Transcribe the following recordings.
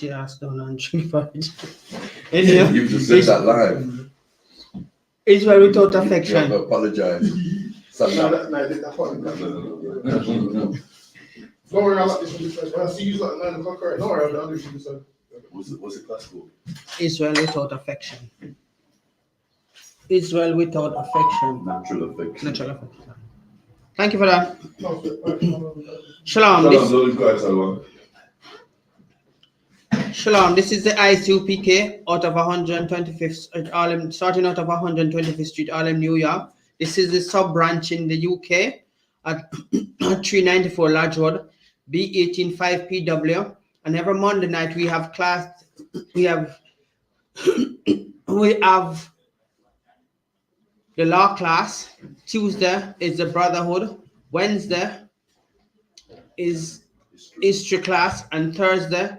Yes, don't untrue. You just said that live. Israel without You have to affection. apologize. No, that's fine. Don't worry, I like this one. When I see you like 9 o'clock, right? Don't worry, I'll do you this. What's it class called? Israel without affection. Israel without affection. Natural affection. Natural affection. Thank you for that. No, Shalom. Shalom. Shalom. This is the ISUPK out of 125th Harlem, starting out of 125th Street, Harlem, New York. This is the sub branch in the UK at 394 Lodge Road, B185PW. And every Monday night we have class. We have the law class. Tuesday is the brotherhood. Wednesday is history class, and Thursday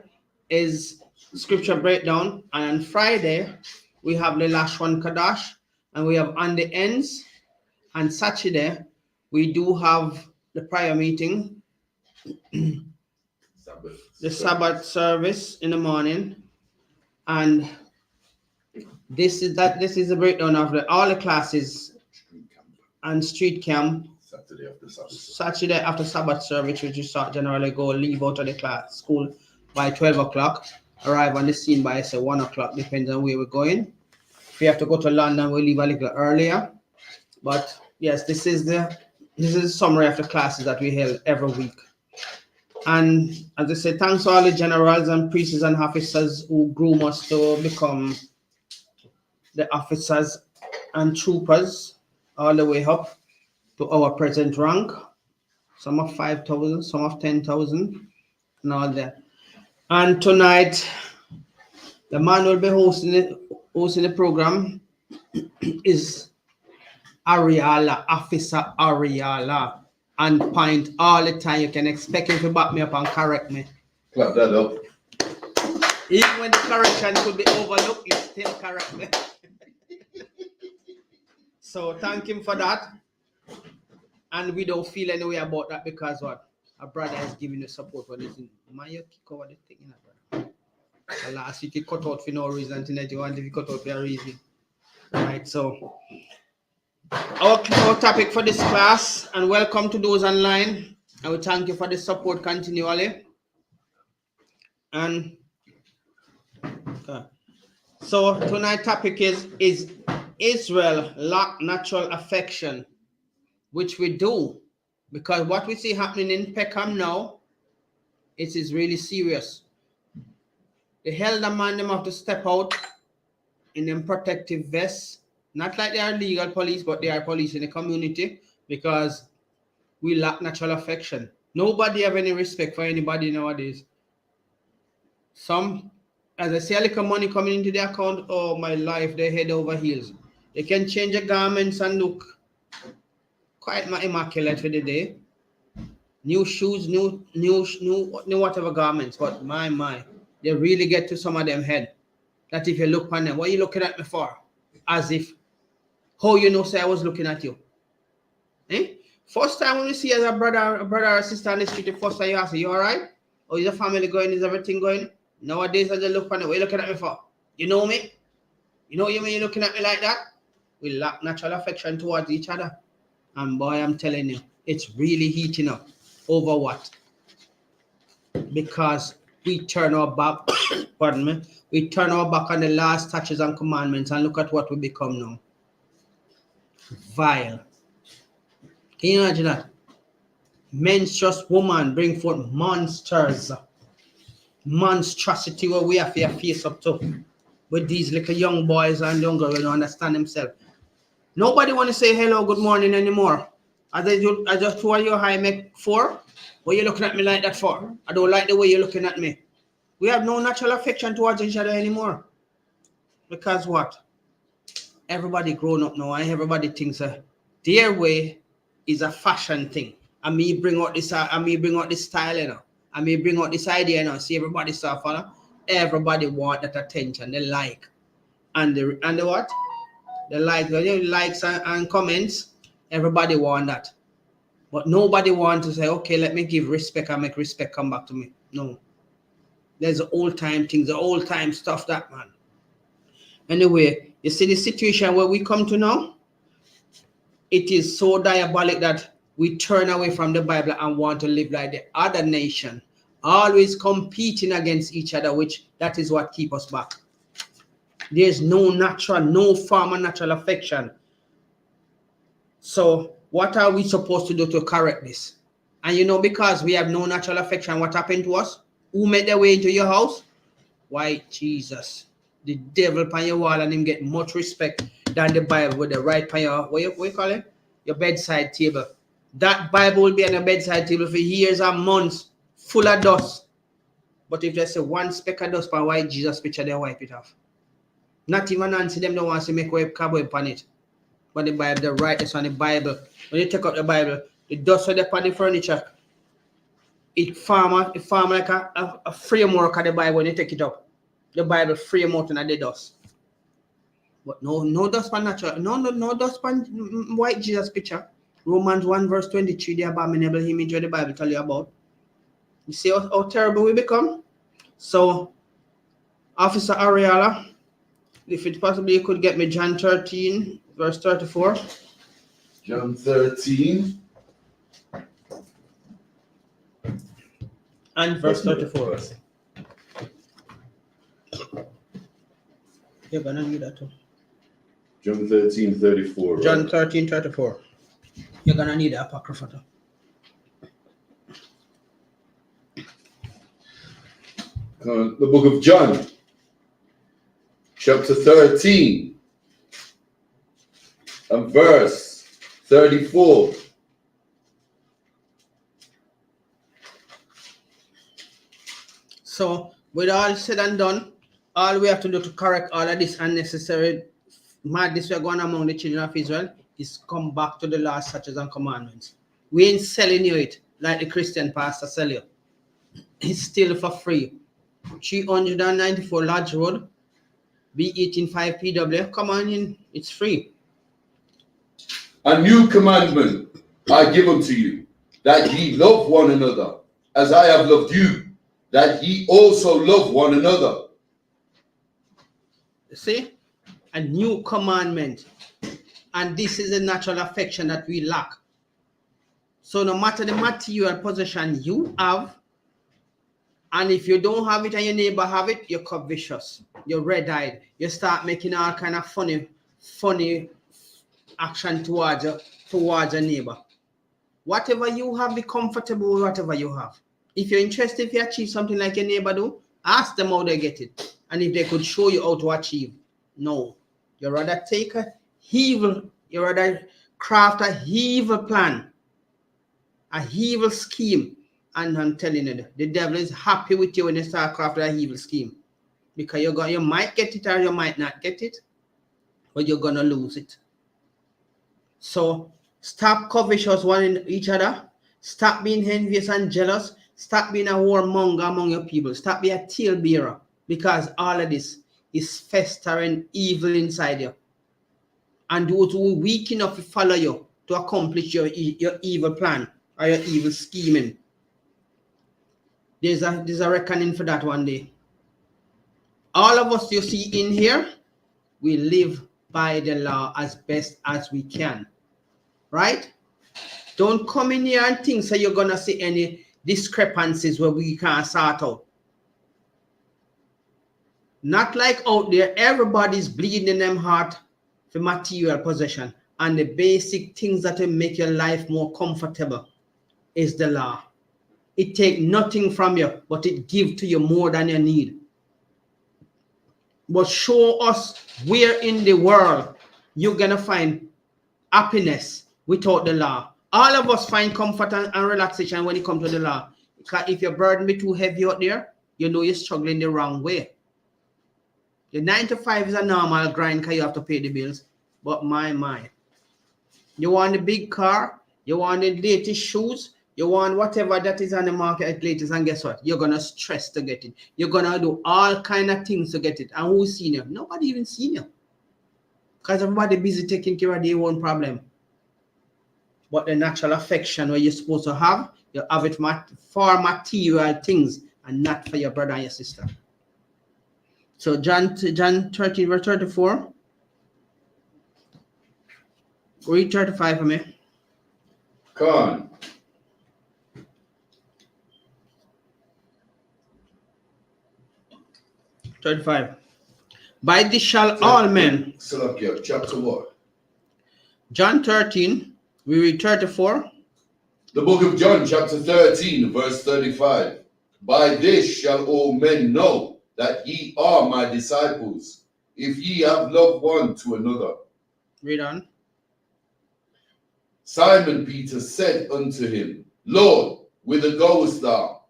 is scripture breakdown. And on Friday we have the last one Kadash, and we have on the ends. And Saturday we do have the prayer meeting, the Sabbath service in the morning, and this is the breakdown of all the classes and street camp. Saturday after Sabbath service, which you start generally leave out of the class school by 12 o'clock, arrive on the scene by say 1 o'clock, depends on where we're going. If we have to go to London, we'll leave a little earlier. But yes, this is the summary of the classes that we held every week. And as I said, thanks to all the generals and priests and officers who groom us to become the officers and troopers all the way up to our present rank. Some of 5,000, some of 10,000, and all that. And tonight, the man will be hosting the program is Ariala, Officer Ariala, on point all the time. You can expect him to back me up and correct me. Clap that up. Even when the correction could be overlooked, he still correct me. So thank him for that. And we don't feel any way about that because what? Our brother is giving the support for this. Man, you kick over the thing, brother. Last week you cut out for no reason, tonight you want to be cut out for a reason. Right, so our topic for this class, and welcome to those online. I will thank you for the support continually. And so tonight's topic is Israel lack natural affection, which we do, because what we see happening in Peckham now, it is really serious. The elder man them have to step out in them protective vests, not like they are legal police, but they are police in the community, because we lack natural affection. Nobody have any respect for anybody nowadays. Some, as I see a little money coming into their account, oh my life, they head over heels. They can change their garments and look quite immaculate for the day. New shoes, new whatever garments, but my, they really get to some of them head. That if you look on them, what are you looking at me for? As if, how you know say I was looking at you? Eh? First time when you see as a brother or sister on the street, the first time you ask, you all right? Or is the family going? Is everything going? Nowadays, as I look on it, what are you looking at me for? You know me? You know you mean you're looking at me like that? We lack natural affection towards each other. And boy, I'm telling you, it's really heating up. Over what? Because we turn our back, pardon me, we turn our back on the last statutes and commandments, and look at what we become now. Vile. Can you imagine that? Menstruous woman bring forth monsters. Monstrosity where we have to face up to with these little young boys and young girls who don't understand themselves. Nobody want to say hello, good morning anymore. As I just told you how I make 4. What are you looking at me like that for? I don't like the way you're looking at me. We have no natural affection towards each other anymore. Because what? Everybody grown up now and everybody thinks their way is a fashion thing. And me bring out this style, you know. And me bring out this idea, you know. See everybody start follow. Everybody want that attention, they like. And the what? The likes and comments, everybody want that. But nobody want to say, okay, let me give respect and make respect come back to me. No. There's the old time things, the old time stuff that man. Anyway, you see the situation where we come to now? It is so diabolic that we turn away from the Bible and want to live like the other nation, always competing against each other, which that is what keeps us back. There's no form of natural affection. So what are we supposed to do to correct this? And you know, because we have no natural affection, what happened to us? Who made their way into your house? Why, Jesus. The devil upon your wall and him get much respect than the Bible with the right upon your, what you call it? Your bedside table. That Bible will be on your bedside table for years and months, full of dust. But if there's a one speck of dust on white Jesus picture, they wipe it off. Not even Nancy them don't want to make a cobweb on it. But the Bible, the rightness on the Bible. When you take out the Bible, the dust on the furniture, it form like a framework of the Bible when you take it up. The Bible frame out in the dust. But no dust pan natural. No dust pan white Jesus picture. Romans 1 verse 23, the abominable image of the Bible tell you about. You see how terrible we become? So, Officer Ariala, if it possibly you could get me John 13 verse 34. John 13. And verse 34. You're gonna need that too. John 13, 34. John Right? 13, 34. You're gonna need the apocrypha too. The book of John, chapter 13, and verse 34. So, with all said and done, all we have to do to correct all of this unnecessary madness we're going among the children of Israel is come back to the law, statutes, and commandments. We ain't selling you it like the Christian pastor sell you. It's still for free. 394 Lodge Road, B185 PW. Come on in, it's free. A new commandment I give unto you, that ye love one another, as I have loved you, that ye also love one another. See? A new commandment. And this is a natural affection that we lack. So no matter the material possession you have, and if you don't have it and your neighbor have it, you're covetous, you're red-eyed, you start making all kind of funny action towards your neighbor. Whatever you have, be comfortable with whatever you have. If you're interested, if you achieve something like your neighbor do, ask them how they get it. And if they could show you how to achieve. No. You rather take a evil, you rather craft a evil plan, a evil scheme. And I'm telling you, the devil is happy with you when you start crafting an evil scheme. Because you might get it or you might not get it, but you're going to lose it. So stop covetous one in each other. Stop being envious and jealous. Stop being a warmonger among your people. Stop being a talebearer. Because all of this is festering evil inside you. And those who are weak enough to follow you to accomplish your evil plan or your evil scheming. There's a reckoning for that one day. All of us you see in here, we live by the law as best as we can. Right? Don't come in here and think so you're going to see any discrepancies where we can't sort out. Not like out there, everybody's bleeding in them heart for material possession. And the basic things that will make your life more comfortable is the law. It takes nothing from you, but it gives to you more than you need. But show us where in the world you're going to find happiness without the law. All of us find comfort and relaxation when it comes to the law. Because if your burden be too heavy out there, you know you're struggling the wrong way. The 9 to 5 is a normal grind because you have to pay the bills. But my. You want the big car, you want the latest shoes, you want whatever that is on the market latest, and guess what? You're going to stress to get it. You're going to do all kind of things to get it. And who's seen you? Nobody even seen you. Because everybody busy taking care of their own problem. But the natural affection where you're supposed to have, you have it for material things and not for your brother and your sister. So John 13 verse 34. Read 35 for me. Come on. By this shall all men. Salakia, chapter what? John 13, we read 34. The book of John, chapter 13, verse 35. By this shall all men know that ye are my disciples, if ye have love one to another. Read on. Simon Peter said unto him, Lord, whither goest thou?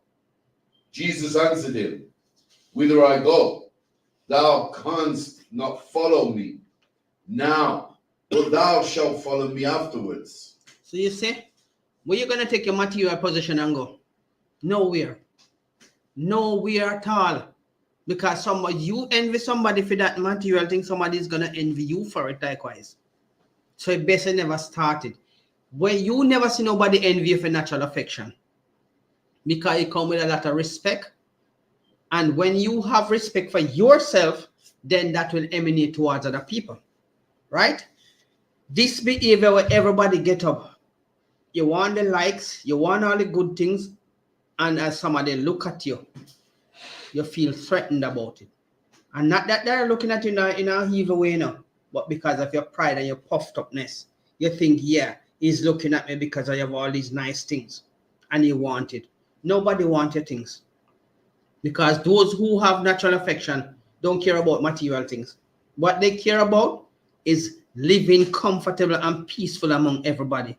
Jesus answered him, Whither I go, thou canst not follow me now, but thou shalt follow me afterwards. So you say, where you going to take your material possession and go? Nowhere. Nowhere at all. Because you envy somebody for that material thing, somebody is going to envy you for it likewise. So it basically never started. Where you never see nobody envy you for natural affection. Because it comes with a lot of respect. And when you have respect for yourself, then that will emanate towards other people. Right? This behavior where everybody get up. You want the likes, you want all the good things, and as somebody look at you, you feel threatened about it. And not that they're looking at you in a evil way, no, but because of your pride and your puffed upness. You think, yeah, he's looking at me because I have all these nice things, and he want it. Nobody wants your things. Because those who have natural affection don't care about material things. What they care about is living comfortable and peaceful among everybody.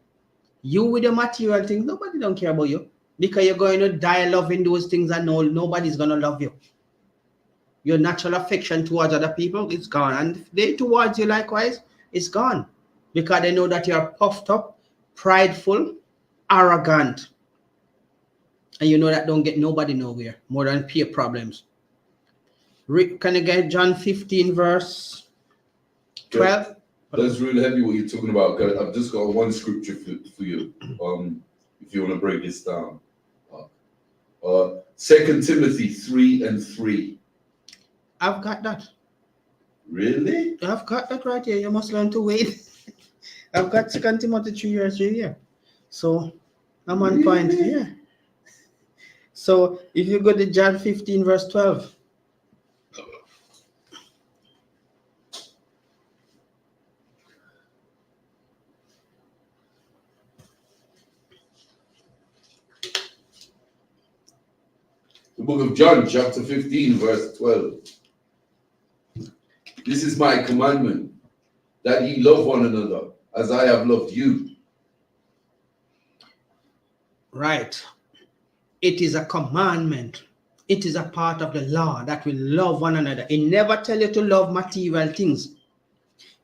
You with the material things, nobody don't care about you. Because you're going to die loving those things and nobody's going to love you. Your natural affection towards other people is gone. And they towards you likewise, it's gone. Because they know that you're puffed up, prideful, arrogant. And you know that don't get nobody nowhere more than peer problems. Can you get John 15 verse 12? That's really heavy what you're talking about. I've just got one scripture for you. If you want to break this down. 2 Timothy 3:3. I've got that. Really? I've got that right here. You must learn to wait. I've got 2 Timothy 3:3 here. So I'm on point here. So if you go to John 15 verse 12. The book of John, chapter 15, verse 12. This is my commandment, that ye love one another, as I have loved you. Right. It is a commandment. It is a part of the law that we love one another. It never tell you to love material things.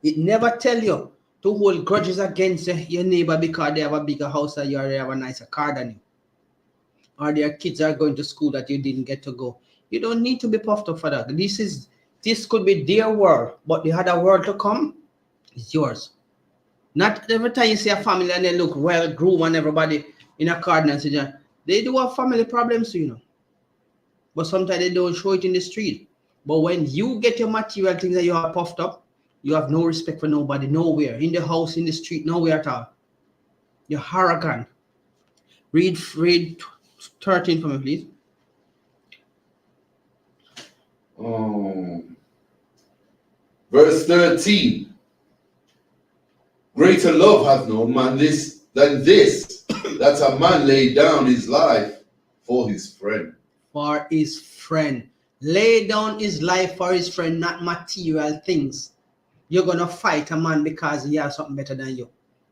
It never tell you to hold grudges against your neighbor because they have a bigger house than you or they have a nicer car than you. Or their kids are going to school that you didn't get to go. You don't need to be puffed up for that. This could be their world, but the other world to come is yours. Not every time you see a family and they look well groomed and everybody in a car and they do have family problems too, you know. But sometimes they don't show it in the street. But when you get your material things that you are puffed up, you have no respect for nobody, nowhere, in the house, in the street, nowhere at all. You're arrogant. Read 13 for me, please. Verse 13. Greater love hath no man than this, that a man lay down his life for his friend. For his friend. Lay down his life for his friend, not material things. You're going to fight a man because he has something better than you.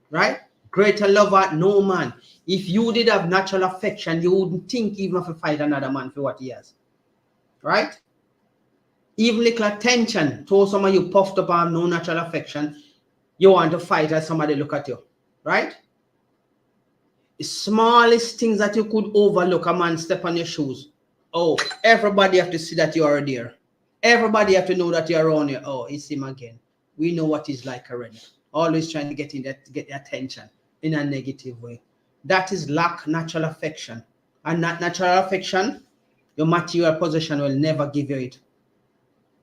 Right? Greater love hath no man. If you did have natural affection, you wouldn't think even of a fight another man for what he has. Right? Even little attention to someone you puffed up on no natural affection, you want to fight as somebody look at you. Right? The smallest things that you could overlook, a man step on your shoes. Oh, everybody have to see that you are there. Everybody have to know that you're around here. Oh, it's him again. We know what he's like already. Always trying to get the attention in a negative way. That is lack natural affection. And that natural affection Your material possession will never give you it.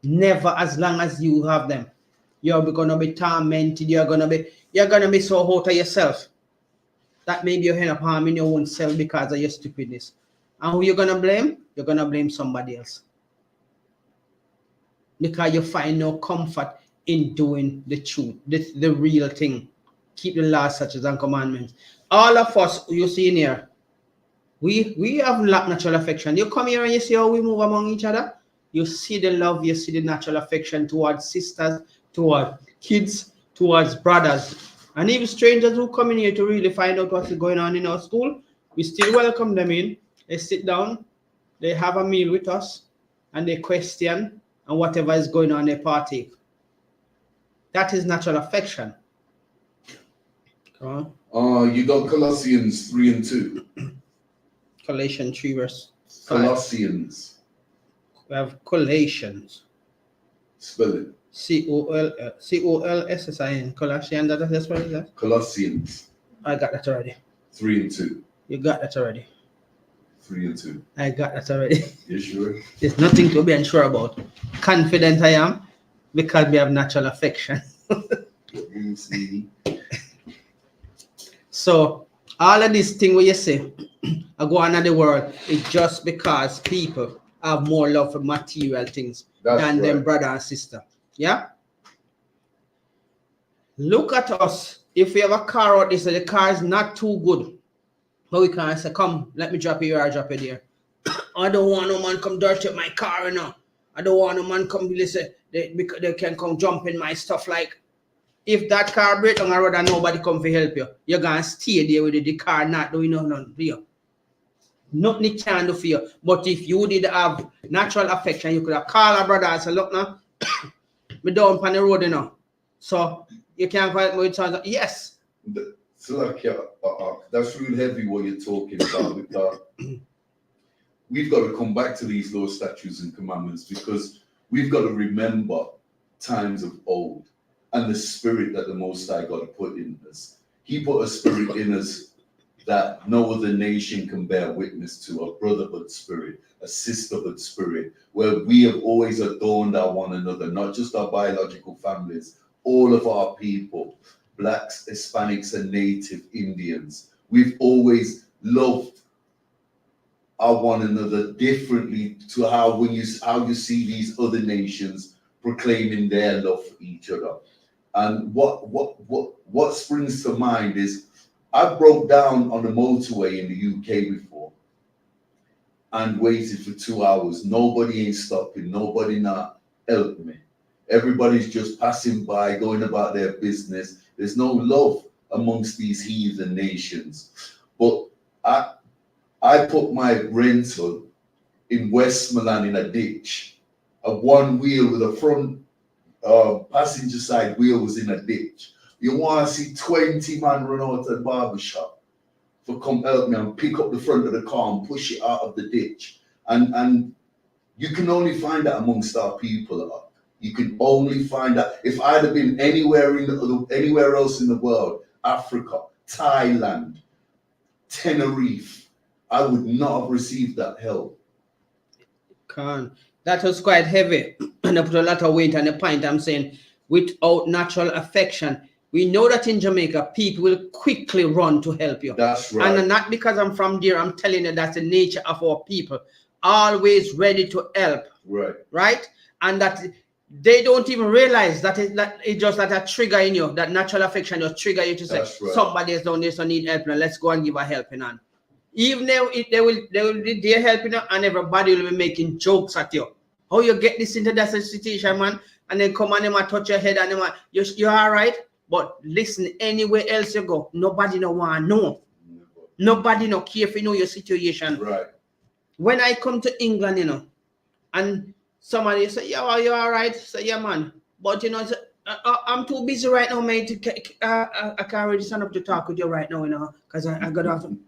Never, as long as you have them. You're gonna be tormented, you're gonna be so out of yourself. That maybe you end up harming your own self because of your stupidness. And who you're gonna blame? You're gonna blame somebody else. Because you find no comfort in doing the truth, the real thing. Keep the laws, statutes, and commandments. All of us you see in here, we have lack natural affection. You come here and you see how we move among each other. You see the love, you see the natural affection towards sisters, towards kids, towards brothers, and even strangers who come in here to really find out what's going on in our school. We still welcome them in. They sit down, they have a meal with us, and they question, and whatever is going on, they partake. That is natural affection. You got Colossians 3 and 2. Colossians 3 verse 5. Colossians. We have Colossians. Spell it. Colossin. Colossians. That's what it is. Colossians. I got that already. 3 and 2. You got that already. 3 and 2. I got that already. You sure? There's nothing to be unsure about. Confident I am because we have natural affection. So all of this thing where you say I go on in the world is just because people have more love for material things than them brother and sister. Yeah. Look at us. If we have a car out there, so the car is not too good, but we can't say, come, let me drop you here, I drop it there. I don't want no man come dirty my car, you know. I don't want no man come listen. They can come jump in my stuff. Like, if that car break on the road and nobody come to help you, you're gonna stay there with the car not doing nothing for you. Nothing can do for you. But if you did have natural affection, you could have called a brother and say, look now, me down on the road, you know. So you can't find me with something. Yes. So like, that's really heavy what you're talking about. Because we've got to come back to these laws, statutes, and commandments because we've got to remember times of old and the spirit that the Most High God put in us. He put a spirit in us that no other nation can bear witness to, a brotherhood spirit, a sisterhood spirit, where we have always adorned our one another, not just our biological families, all of our people, Blacks, Hispanics, and Native Indians. We've always loved our one another differently to how you see these other nations proclaiming their love for each other. And what springs to mind is I broke down on the motorway in the UK before and waited for 2 hours. Nobody ain't stopping. Nobody not helped me. Everybody's just passing by, going about their business. There's no love amongst these heathen nations. But I put my rental in Westmoreland in a ditch. A one wheel with a front passenger side wheel was in a ditch. You want to see 20 man run out of the barber shop for come help me and pick up the front of the car and push it out of the ditch. And you can only find that amongst our people. You can only find that. If I'd have been anywhere else in the world, Africa, Thailand, Tenerife, I would not have received that help. That was quite heavy, and I put a lot of weight on the point. I'm saying, without natural affection, we know that in Jamaica, people will quickly run to help you. That's right. And not because I'm from there, I'm telling you that's the nature of our people. Always ready to help. Right. Right? And that they don't even realize that it's just like a trigger in you, that natural affection just trigger you to say, somebody is down there, so need help, and let's go and give a helping hand. Even though they will be there helping you, and everybody will be making jokes at you. How you get this into that situation, man? And then come on, them and touch your head, and them, you're all right. But listen, anywhere else you go, nobody no want to know. Nobody no care if you know your situation. Right. When I come to England, you know, and somebody say, yeah, well, you're all right. Say, yeah, man. But, you know, I'm too busy right now, mate. I can't really stand up to talk with you right now, you know, because I got off. And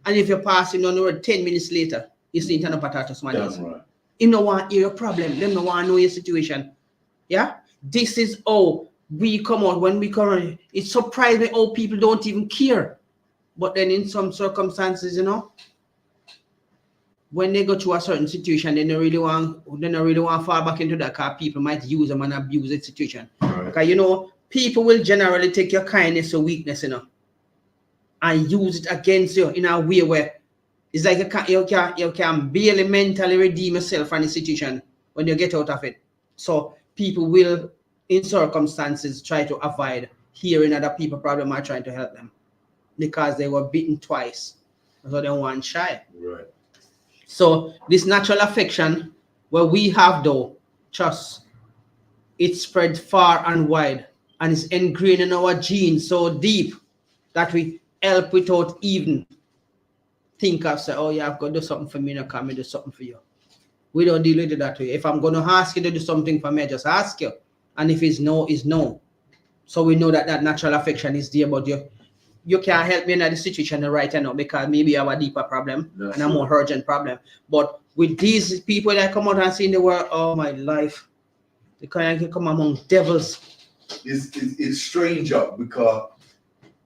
if you're passing on the road 10 minutes later, you see turn up and talk to somebody else. Right. You don't want to hear your problem. They don't want to know your situation. Yeah? This is how we come out when we come on. It's surprising how people don't even care. But then in some circumstances, you know, when they go through a certain situation, they don't really want to fall back into that, because people might use them and abuse the situation. Right. Because you know, people will generally take your kindness or weakness, you know, and use it against you in a way where it's like you can barely mentally redeem yourself from the situation when you get out of it. So people will, in circumstances, try to avoid hearing other people problem or trying to help them because they were beaten twice, so they weren't shy. Right. So this natural affection, where we have though, trust, it spread far and wide, and it's ingrained in our genes so deep that we help without even think of say, oh yeah, I've got to do something for me, now come and do something for you. We don't deal with it that way. If I'm going to ask you to do something for me, I just ask you. And if it's no, it's no. So we know that that natural affection is there, but you can't help me in the situation right now because maybe I have a deeper problem and a more urgent problem. But with these people that come out and see in the world, oh my life, they can come among devils. It's strange up because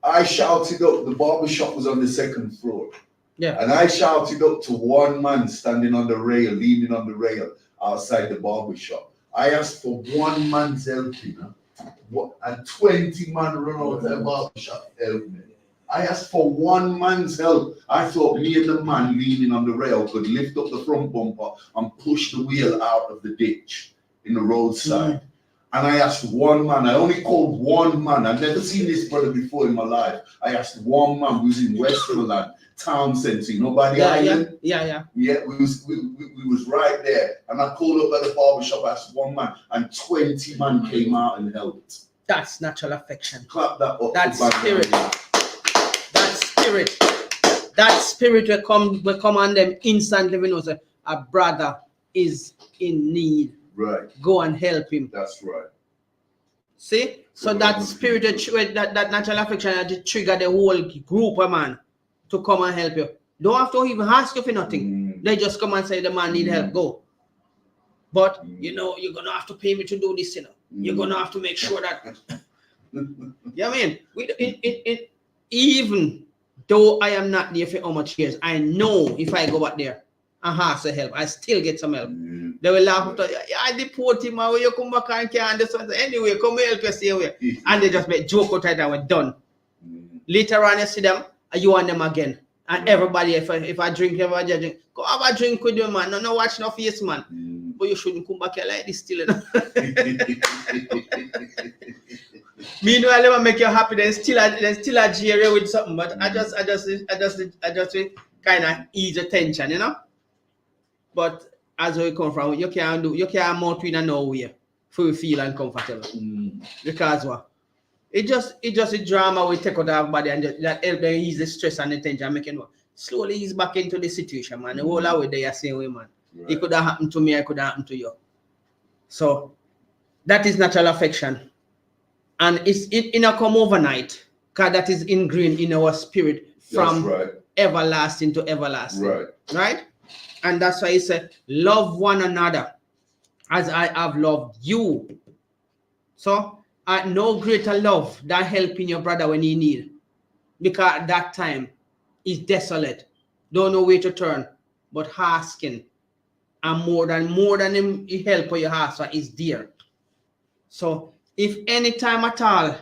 I shouted up, the barber shop was on the second floor. Yeah. And I shouted up to one man standing on the rail, leaning on the rail outside the barber shop. I asked for one man's help, you know, and 20 men run out of the barber shop help me. I asked for one man's help. I thought me and the man leaning on the rail could lift up the front bumper and push the wheel out of the ditch in the roadside. And I asked one man, I only called one man. I've never seen this brother before in my life. I asked one man who's in Westmoreland, town centre, nobody island. Yeah, we was right there. And I called up at the barber shop, asked one man, and 20 men came out and helped. That's natural affection. Clap that up. That spirit. That spirit will come on them instantly when you say a brother is in need. Right. Go and help him. That's right. See? So that spirit, that natural affection that trigger the whole group of man to come and help you. Don't have to even ask you for nothing. They just come and say the man need help, go. But you know, you're gonna have to pay me to do this, you know. You're gonna have to make sure that yeah, I mean, even though I am not there for how much years, I know if I go back there and ask for help, I still get some help. They will laugh after, I deport him, or you come back and can't do something. Anyway, come help you, stay away. And they just make joke out of it and we're done. Later on, you see them, and you want them again. And everybody, if I drink, everybody drink, go have a drink with you, man. No watch no face, man. But you shouldn't come back here like this still, you know? Meanwhile, they will make you happy. Then still a jeer with something. But I just kind of ease the tension, you know. But as we come from, you can't mount in nowhere for you feel uncomfortable. Because what? It just a drama we take out of everybody and just, that help them ease the stress and the tension, making what slowly ease back into the situation, man. The whole way they are same way, man. Right. It could have happened to me, it could have happened to you. So that is natural affection. And it not come overnight, because that is ingrained in our spirit from everlasting to everlasting. Right? And that's why he said, love one another as I have loved you. So no greater love than helping your brother when he need. Because at that time, he's desolate. Don't know where to turn, but asking. And more than him, he help you ask for is dear. So if any time at all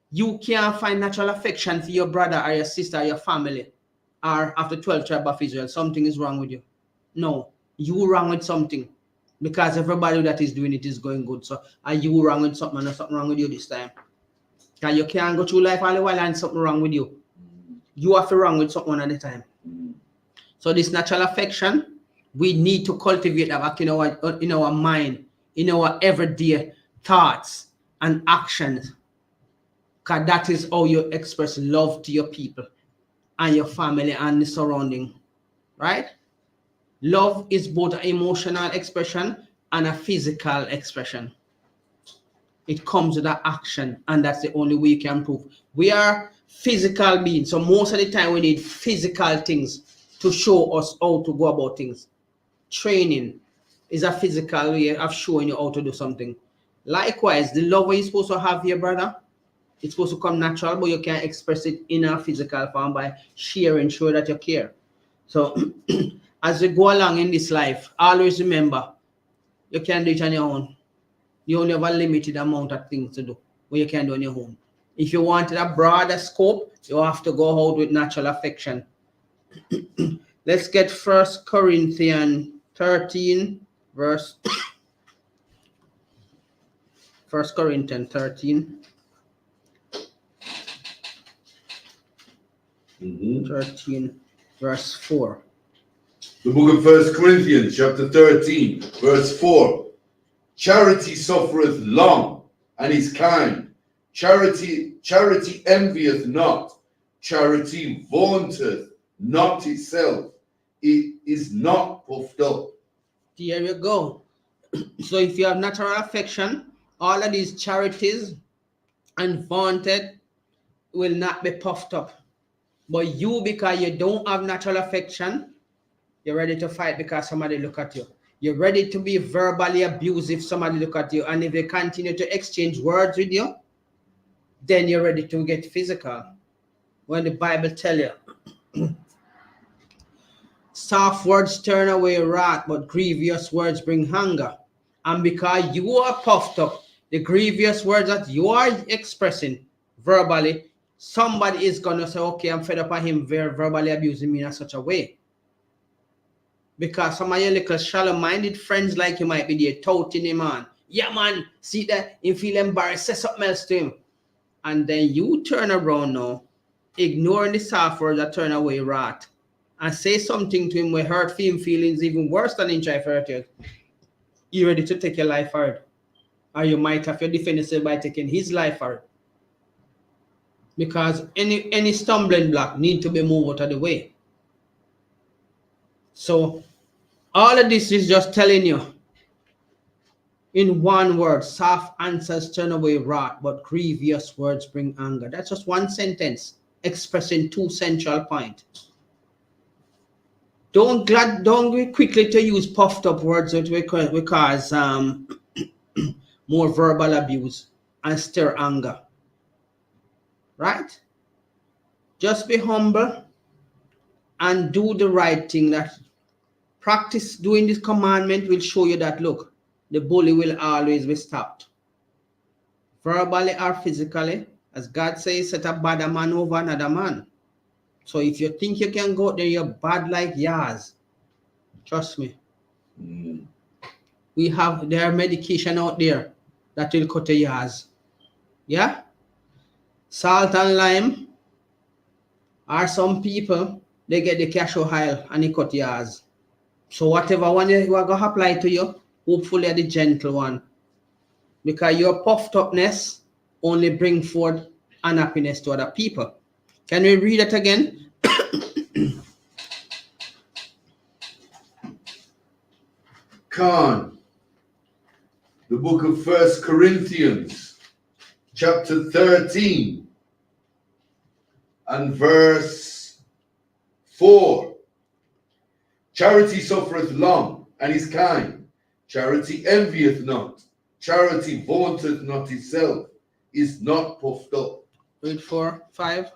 you can't find natural affection for your brother or your sister or your family or after 12 tribes of Israel, something is wrong with you. No, you wrong with something, because everybody that is doing it is going good. So are you wrong with something, and there's something wrong with you this time? Because you can't go through life all the while and something wrong with you. You have to wrong with something at a time. So this natural affection, we need to cultivate that back in our mind, in our everyday thoughts and actions, because that is how you express love to your people and your family and the surrounding, right? Love is both an emotional expression and a physical expression. It comes with an action, and that's the only way you can prove. We are physical beings, so most of the time we need physical things to show us how to go about things. Training is a physical way of showing you how to do something. Likewise, the love you're supposed to have here, brother, it's supposed to come natural, but you can express it in a physical form by sharing, show that you care. So as we go along in this life, always remember, you can't do it on your own. You only have a limited amount of things to do what you can do on your own. If you wanted a broader scope, you have to go out with natural affection. Let's get 1 Corinthians 13, verse 1 Corinthians 13. 13, verse 4. The book of 1 Corinthians, chapter 13, verse 4. Charity suffereth long and is kind. Charity envieth not. Charity vaunteth not itself. It is not puffed up. Here you go. So if you have natural affection, all of these charities and vaunted will not be puffed up. But you, because you don't have natural affection, you're ready to fight because somebody look at you. You're ready to be verbally abusive if somebody look at you. And if they continue to exchange words with you, then you're ready to get physical. When the Bible tell you, soft words turn away wrath, but grievous words bring hunger. And because you are puffed up, the grievous words that you are expressing verbally, somebody is going to say, okay, I'm fed up of him verbally abusing me in such a way. Because some of your little shallow-minded friends like you might be there touting him on. Yeah, man, see that? He feel embarrassed, say something else to him. And then you turn around now, ignoring the soft words that turn away wrath, and say something to him where hurt him feelings even worse than him try to hurt you. You ready to take your life hard? Or you might have your defend yourself by taking his life hard. Because any stumbling block need to be moved out of the way. So all of this is just telling you in one word, soft answers turn away wrath, but grievous words bring anger. That's just one sentence expressing two central points. Don't be quickly to use puffed up words which cause more verbal abuse and stir anger. Right? Just be humble and do the right thing. That practice doing this commandment will show you that, look, the bully will always be stopped. Verbally or physically, as God says, set a bad man over another man. So if you think you can go there, you're bad like yours. Trust me. There are medication out there that will cut your yours. Yeah? Salt and lime. Or some people, they get the cashew oil and it cut yours. So whatever one you are going to apply to you, hopefully the gentle one. Because your puffed upness only bring forth unhappiness to other people. Can we read it again? Khan, the book of 1 Corinthians, chapter 13, and verse 4. Charity suffereth long, and is kind. Charity envieth not. Charity vaunteth not itself, is not puffed up. Read 4, 5.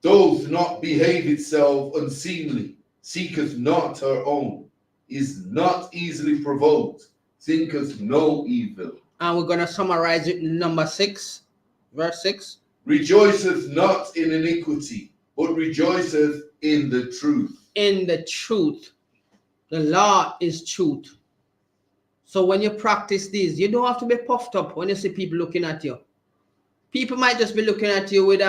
Doth not behave itself unseemly, seeketh not her own, is not easily provoked, thinketh no evil. And we're going to summarize it in number 6, verse 6. Rejoiceth not in iniquity, but rejoiceth in the truth. In the truth. The law is truth. So when you practice this, you don't have to be puffed up when you see people looking at you. People might just be looking at you with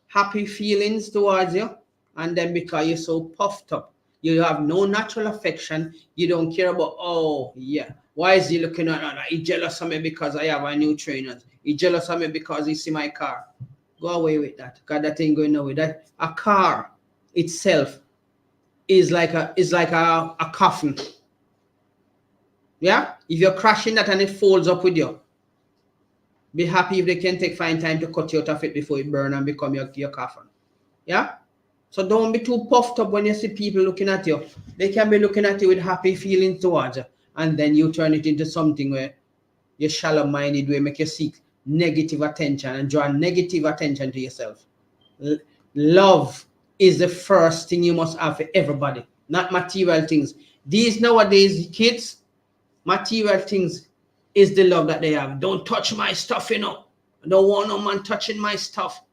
happy feelings towards you, and then because you're so puffed up, you have no natural affection, you don't care about, oh yeah, why is he looking at me? He's jealous of me because I have a new trainer. He's jealous of me because he see my car. Go away with that, because that ain't going nowhere. That a car itself is like a coffin. Yeah? If you're crashing that and it folds up with you, be happy if they can find time to cut you out of it before it burn and become your coffin. Yeah? So don't be too puffed up when you see people looking at you. They can be looking at you with happy feelings towards you, and then you turn it into something where you're shallow-minded, where make you seek negative attention and draw negative attention to yourself. Love is the first thing you must have for everybody, not material things. These nowadays kids, material things is the love that they have. Don't touch my stuff, you know. I don't want no man touching my stuff.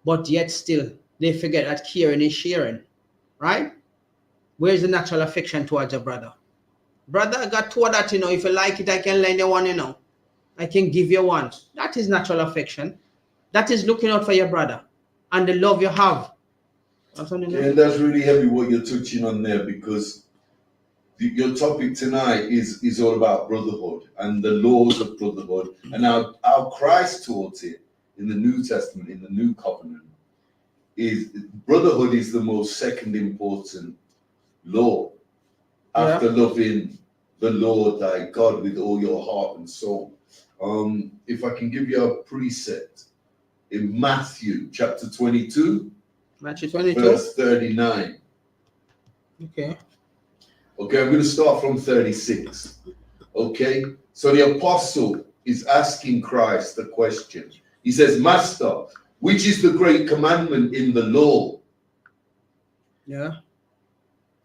But yet still, they forget that caring is sharing, right? Where's the natural affection towards your brother? Brother, I got two of that, you know. If you like it, I can lend you one, you know. I can give you one. That is natural affection. That is looking out for your brother and the love you have. Yeah, that's really heavy what you're touching on there, because your topic tonight is all about brotherhood and the laws of brotherhood and how Christ taught it in the New Testament, in the New Covenant. Is brotherhood is the most second important law after loving the Lord thy God with all your heart and soul. If I can give you a precept in Matthew chapter 22, Matthew 22, verse 39. Okay, I'm going to start from 36. Okay, so the apostle is asking Christ the question. He says, Master, which is the great commandment in the law? Yeah.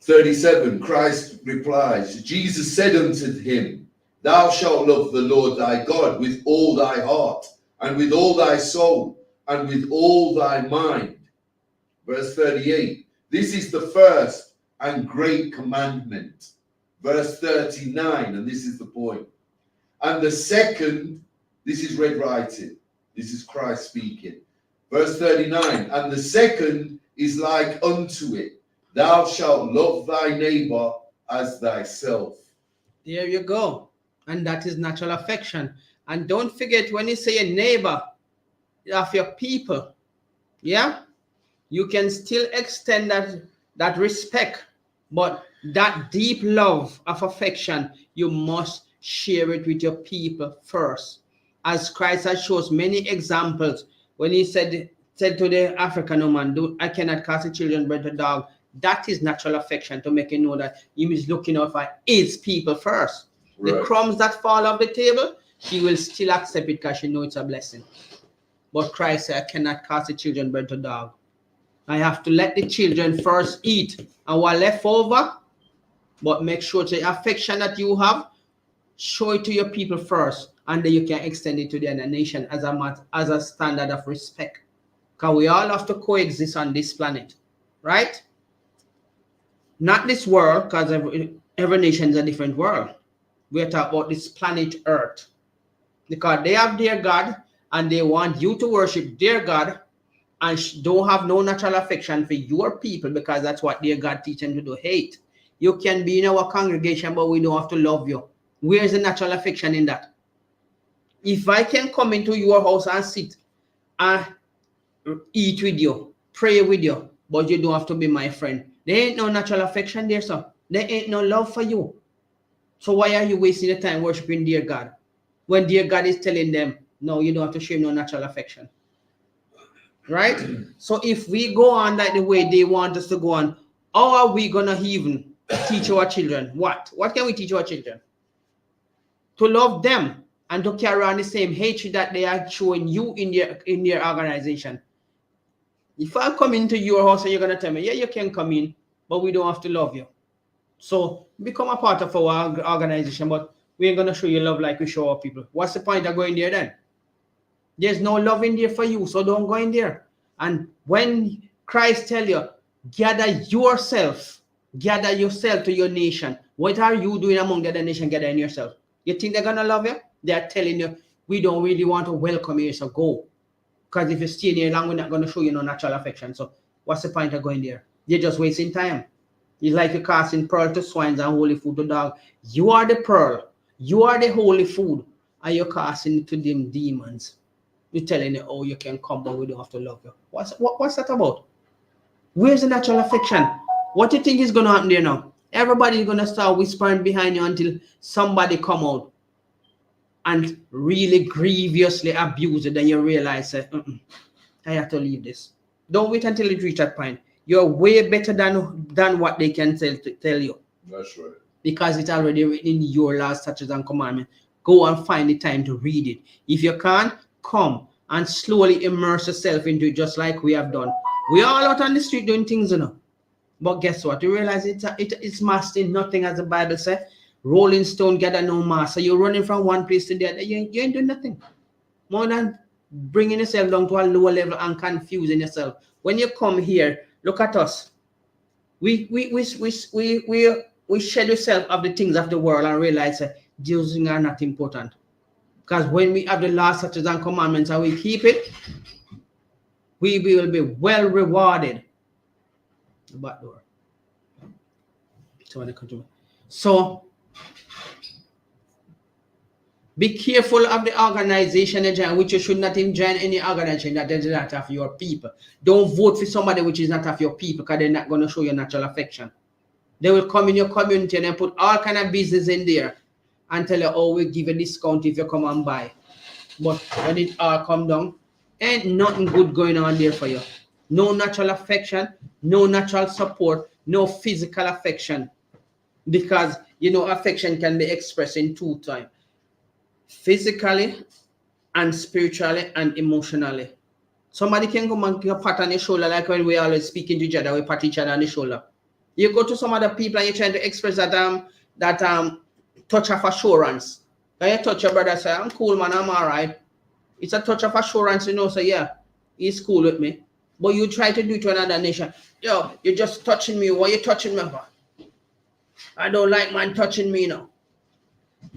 37, Christ replies, Jesus said unto him, Thou shalt love the Lord thy God with all thy heart, and with all thy soul, and with all thy mind. Verse 38, this is the first and great commandment. Verse 39, and this is the point. And the second, this is red writing. This is Christ speaking. Verse 39, and the second is like unto it. Thou shalt love thy neighbor as thyself. There you go. And that is natural affection. And don't forget, when you say a neighbor of your people, yeah, you can still extend that respect, but that deep love of affection, you must share it with your people first. As Christ has shown many examples when he said to the African woman, I cannot cast the children bread to dog. That is natural affection, to make you know that he is looking out for his people first. Right. The crumbs that fall off the table, she will still accept it because she knows it's a blessing. But Christ said, I cannot cast the children bread to dog. I have to let the children first eat, and what left over, but make sure the affection that you have, show it to your people first, and then you can extend it to the other nation as a standard of respect. Because we all have to coexist on this planet, right? Not this world, because every nation is a different world. We're talking about this planet Earth. Because they have their God, and they want you to worship their God, and don't have no natural affection for your people, because that's what their God teaches them to do. Hate. You can be in our congregation, but we don't have to love you. Where's the natural affection in that? If I can come into your house and sit and eat with you, pray with you, but you don't have to be my friend, there ain't no natural affection there, sir. There ain't no love for you. So why are you wasting your time worshiping dear God when dear God is telling them, no, you don't have to show no natural affection? Right? So if we go on like the way they want us to go on, how are we gonna even teach our children? What can we teach our children? To love them and to carry on the same hatred that they are showing you in their organization. If I come into your house and you're gonna tell me, yeah, you can come in, but we don't have to love you. So become a part of our organization, but we ain't gonna show you love like we show our people. What's the point of going there then? There's no love in there for you, so don't go in there. And when Christ tell you, gather yourself to your nation, what are you doing among the other nation gathering yourself? You think they're gonna love you? They're telling you, we don't really want to welcome you, so go. Because if you stay there long, we're not gonna show you no natural affection. So what's the point of going there? You're just wasting time. It's like you're casting pearl to swines and holy food to dogs. You are the pearl, you are the holy food, and you're casting it to them demons. You're telling you, oh, you can come, but we don't have to love you. What's that about? Where's the natural affection? What do you think is going to happen there now? Everybody's going to start whispering behind you until somebody come out and really grievously abuse it. Then you realize, I have to leave this. Don't wait until it reaches that point. You're way better than what they can tell you. That's right. Because it's already written in your laws, statutes, and commandments. Go and find the time to read it. If you can't, come and slowly immerse yourself into it, just like we have done. We all out on the street doing things, you know. But guess what? You realize it's mastering nothing, as the Bible says. Rolling stone gather no mass. So you're running from one place to the other. You ain't doing nothing. More than bringing yourself down to a lower level and confusing yourself. When you come here, look at us. We shed ourselves of the things of the world and realize that those things are not important. Because when we have the law, statutes, and commandments and we keep it, we will be well rewarded. The back door. So be careful of the organization which you should not even join any organization that is not of your people. Don't vote for somebody which is not of your people, because they're not going to show you natural affection. They will come in your community and put all kind of business in there and tell you, oh, we'll give a discount if you come and buy. But when it all come down, ain't nothing good going on there for you. No natural affection, no natural support, no physical affection. Because, you know, affection can be expressed in two times. Physically and spiritually and emotionally. Somebody can come and give a pat on your shoulder, like when we always speaking to each other, we pat each other on the shoulder. You go to some other people and you're trying to express that touch of assurance. When you touch your brother and say, I'm cool, man, I'm all right. It's a touch of assurance, you know, say, yeah, he's cool with me. But you try to do it to another nation. Yo, you're just touching me. What are you touching me for? I don't like man touching me now.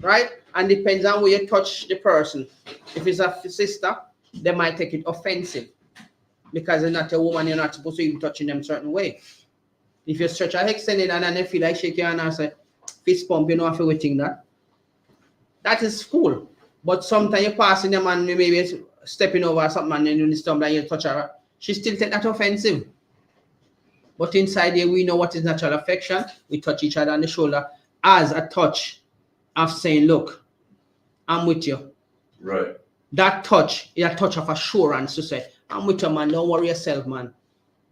Right? And depends on where you touch the person. If it's a sister, they might take it offensive. Because they're not a woman, you're not supposed to even touching them certain way. If you stretch a extended and then they feel like shaking your hand and say, fist pump, you know, if you're waiting that. That is cool. But sometimes you're passing them and maybe stepping over something and then you stumble and you touch her. She still take that offensive. But inside here, we know what is natural affection. We touch each other on the shoulder as a touch of saying, look, I'm with you. Right. That touch is a touch of assurance to say, I'm with you, man. Don't worry yourself, man.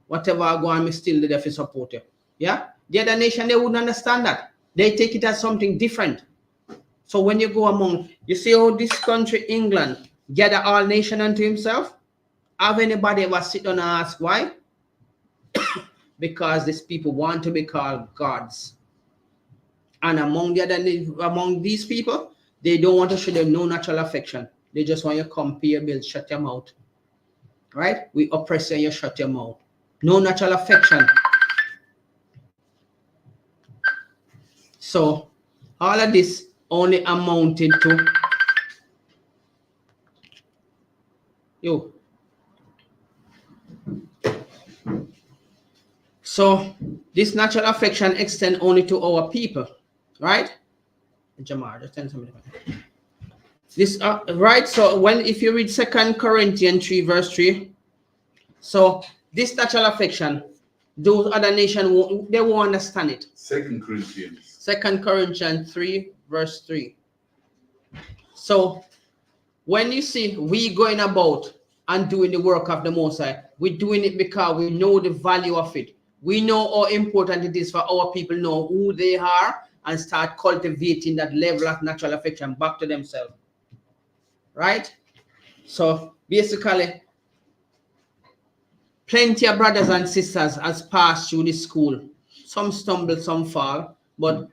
Whatever I go on, me still there to support you. Yeah? The other nation, they wouldn't understand that. They take it as something different. So when you go among, you see how this country, England, gather all nation unto himself? Have anybody ever sit down and ask why? Because these people want to be called gods. And among these people, they don't want to show them no natural affection. They just want you to come pay your bills, shut your mouth. Right? We oppress you and you shut your mouth. No natural affection. So all of this only amounted to you. So this natural affection extends only to our people, right? Jamar, just tell somebody. This right. So if you read 2 Corinthians 3 verse 3, so this natural affection, those other nations they won't understand it. 2 Corinthians. 2 Corinthians 3 verse 3. So when you see we going about and doing the work of the Most High, we're doing it because we know the value of it. We know how important it is for our people know who they are and start cultivating that level of natural affection back to themselves. Right? So basically, plenty of brothers and sisters has passed through this school. Some stumble, some fall, but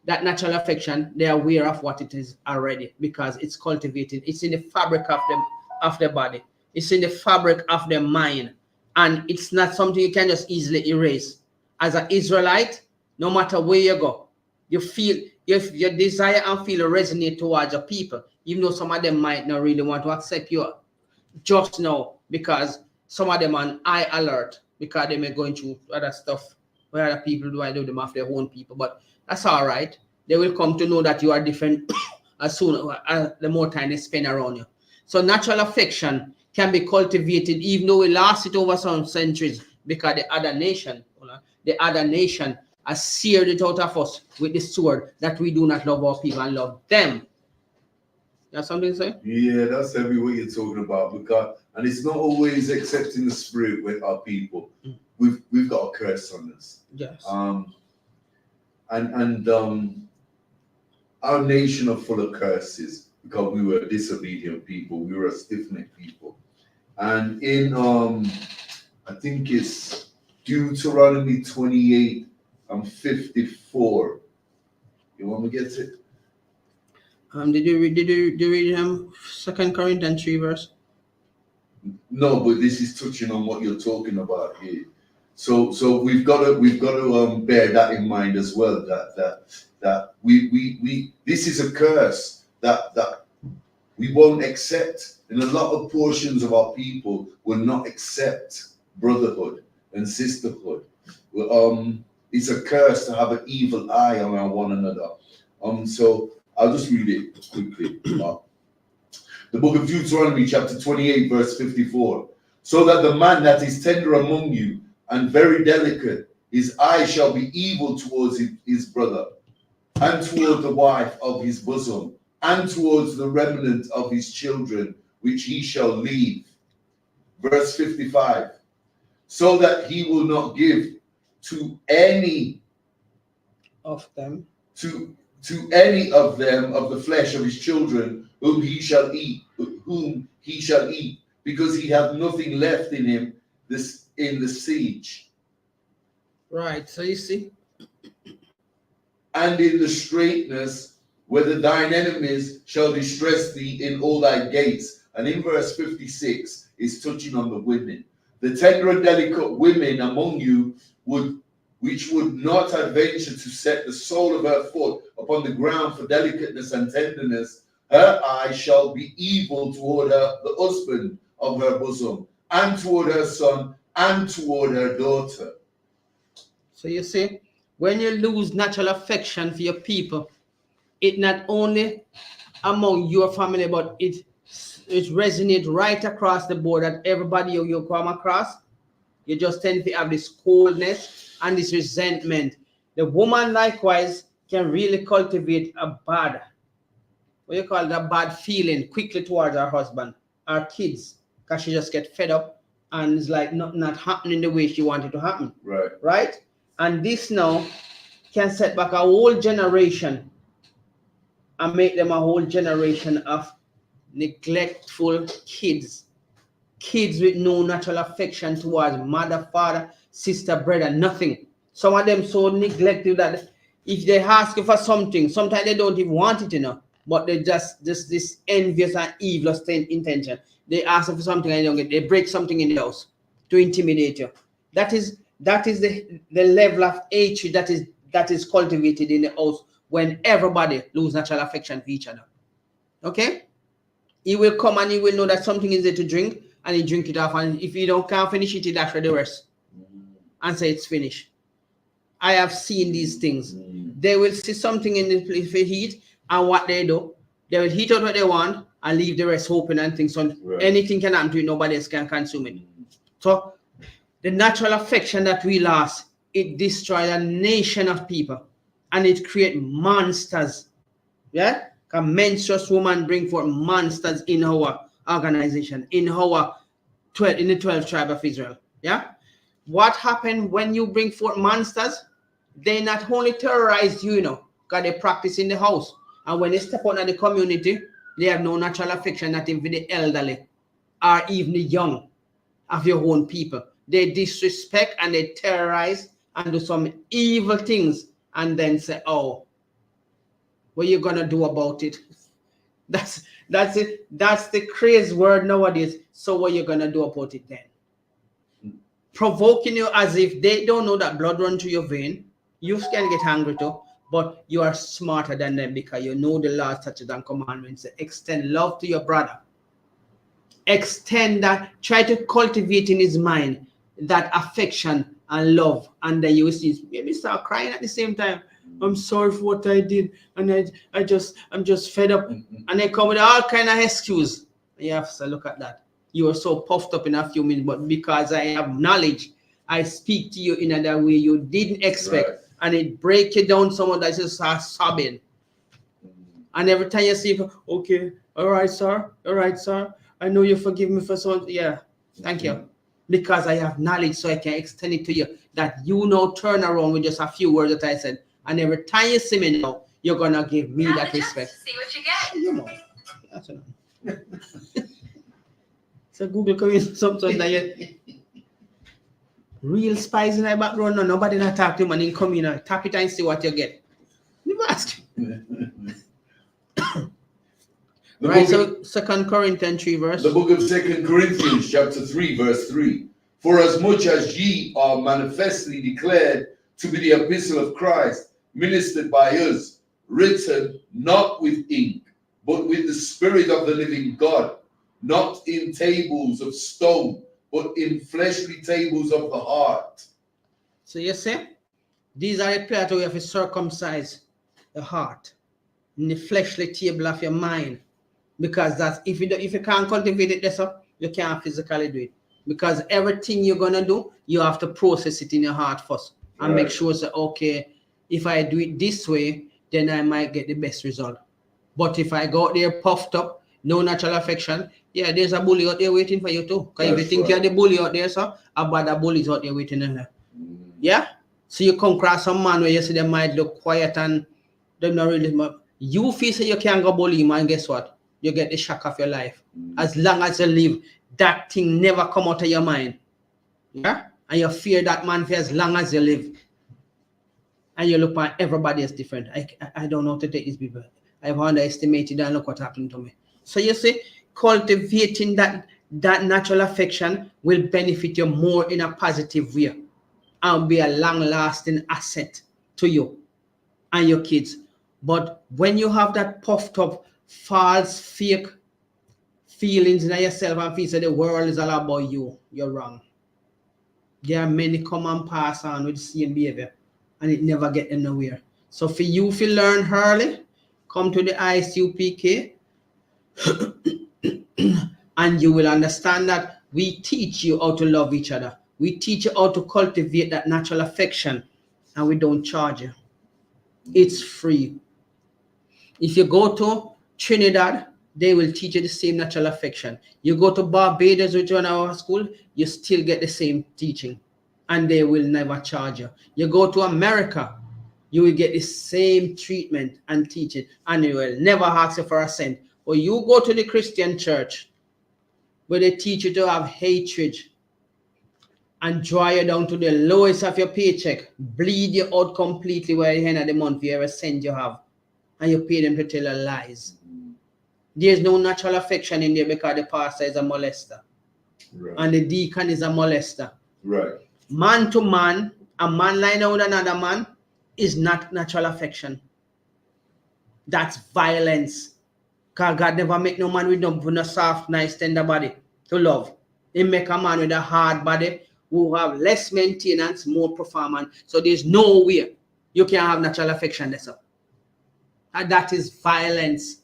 that natural affection, they are aware of what it is already because it's cultivated. It's in the fabric of the body. It's in the fabric of their mind. And it's not something you can just easily erase. As an Israelite, no matter where you go, you feel, if your desire and feel resonate towards your people, even though some of them might not really want to accept you just now, because some of them are on high alert because they may go into other stuff where other people do them of their own people. But that's all right. They will come to know that you are different as soon as the more time they spend around you. So natural affection can be cultivated even though we lost it over some centuries because the other nation has seared it out of us with the sword that we do not love our people and love them. You have something to say? Yeah, that's heavy what you're talking about and it's not always accepting the spirit with our people. We've got a curse on us. Yes. Our nation are full of curses because we were disobedient people. We were a stiff-necked people. And in I I think it's Deuteronomy 28 and 54. You want me to get it? Did you read 2 Corinthians 3 verse? No, but this is touching on what you're talking about here. So we've got to bear that in mind as well. That we this is a curse that we won't accept, and a lot of portions of our people will not accept brotherhood and sisterhood. It's a curse to have an evil eye on one another. So I'll just read it quickly. The book of Deuteronomy, chapter 28, verse 54. So that the man that is tender among you and very delicate, his eye shall be evil towards his brother, and toward the wife of his bosom, and towards the remnant of his children, which he shall leave. Verse 55. So that he will not give to any Of them. to any of them of the flesh of his children whom he shall eat, because he hath nothing left in him in the siege. Right, so you see. And in the straitness, whether thine enemies shall distress thee in all thy gates. And in verse 56 is touching on the women. The tender and delicate women among you which would not adventure to set the sole of her foot upon the ground for delicateness and tenderness, her eye shall be evil toward her, the husband of her bosom, and toward her son, and toward her daughter. So you see, when you lose natural affection for your people, it not only among your family, but it resonates right across the board that everybody you come across, you just tend to have this coldness and this resentment. The woman likewise can really cultivate a bad, what you call that, bad feeling quickly towards her husband, her kids, because she just get fed up and it's like not happening the way she wanted to happen. Right? And this now can set back a whole generation and make them a whole generation of neglectful kids with no natural affection towards mother, father, sister, brother, nothing. Some of them so neglected that if they ask you for something, sometimes they don't even want it, but they just this envious and evil intention. They ask you for something and they don't get. They break something in the house to intimidate you. That is the level of hatred that is cultivated in the house when everybody lose natural affection for each other. Okay? He will come and he will know that something is there to drink, and he drink it off, and if you can't finish it, he dash for the rest and say it's finished. I have seen these things. They will see something in the place for heat, and what they do, they will heat out what they want and leave the rest open and things. So anything can happen to it, nobody else can consume it. So the natural affection that we lost, it destroys a nation of people, and it creates monsters. Yeah? A menstruous woman bring forth monsters in our organization, in the 12th tribe of Israel. Yeah? What happened when you bring forth monsters? They not only terrorize you, because they practice in the house. And when they step out in the community, they have no natural affection, not even for the elderly or even the young of your own people. They disrespect and they terrorize and do some evil things and then say, oh, what are you gonna do about it? That's it. That's the crazy word nowadays. So what are you gonna do about it then? Provoking you as if they don't know that blood runs through your vein. You can get angry too, but you are smarter than them because you know the laws, statutes, and commandments. Extend love to your brother. Extend that. Try to cultivate in his mind that affection and love, and then you will see maybe start crying at the same time. I'm sorry for what I did, and I'm just fed up, and they come with all kind of excuse. You have to look at that. You are so puffed up in a few minutes, but because I have knowledge, I speak to you in a way you didn't expect, and it break you down. Someone that just start sobbing, and every time you see, okay, all right, sir, I know you forgive me for something. Yeah, thank you. Because I have knowledge, so I can extend it to you. That you now turn around with just a few words that I said. And every time you see me now, you're going to give me that respect. See what you get. That's enough. So Google coming something that you... Real spies in the background, no, nobody not talk to him and then come in and tap it and see what you get. You ask. Right, so 2 Corinthians 3 verse. The book of 2 Corinthians chapter 3 verse 3. For as much as ye are manifestly declared to be the epistle of Christ, ministered by us, written not with ink, but with the Spirit of the living God, not in tables of stone, but in fleshly tables of the heart. So you see, these are the places where you have to circumcise the heart, in the fleshly table of your mind. Because that's if you can't cultivate it, that's all, you can't physically do it. Because everything you're gonna do, you have to process it in your heart first and make sure say, okay, if I do it this way, then I might get the best result. But if I go out there puffed up, no natural affection, yeah, there's a bully out there waiting for you too. Because if you think you're the bully out there, so about the bullies out there waiting in there. Yeah? So you come across some man where you see them might look quiet and they're not really much. You feel say you can't go bully him, and guess what? You get the shock of your life. As long as you live, that thing never come out of your mind. Yeah? And you fear that man for as long as you live. And you look at everybody as different. I don't know how to take these people. I've underestimated and look what happened to me. So you see, cultivating that natural affection will benefit you more in a positive way and be a long-lasting asset to you and your kids. But when you have that puffed up, false, fake feelings in yourself and feel that the world is all about you, you're wrong. There are many come and pass on with the same behavior and it never get them nowhere. So for you, if you learn early, come to the ISUPK and you will understand that we teach you how to love each other. We teach you how to cultivate that natural affection and we don't charge you. It's free. If you go to Trinidad, they will teach you the same natural affection. You go to Barbados, which is our school, you still get the same teaching and they will never charge you. You go to America, you will get the same treatment and teaching and they will never ask you for a cent. Or you go to the Christian church where they teach you to have hatred and draw you down to the lowest of your paycheck, bleed you out completely by the end of the month, you ever cent you have, and you pay them to tell you lies. There's no natural affection in there because the pastor is a molester. Right. And the deacon is a molester. Right. Man to man, a man lying down with another man is not natural affection. That's violence. Because God never make no man with no soft, nice, tender body to love. He make a man with a hard body who have less maintenance, more performance. So there's no way you can have natural affection. And that is violence.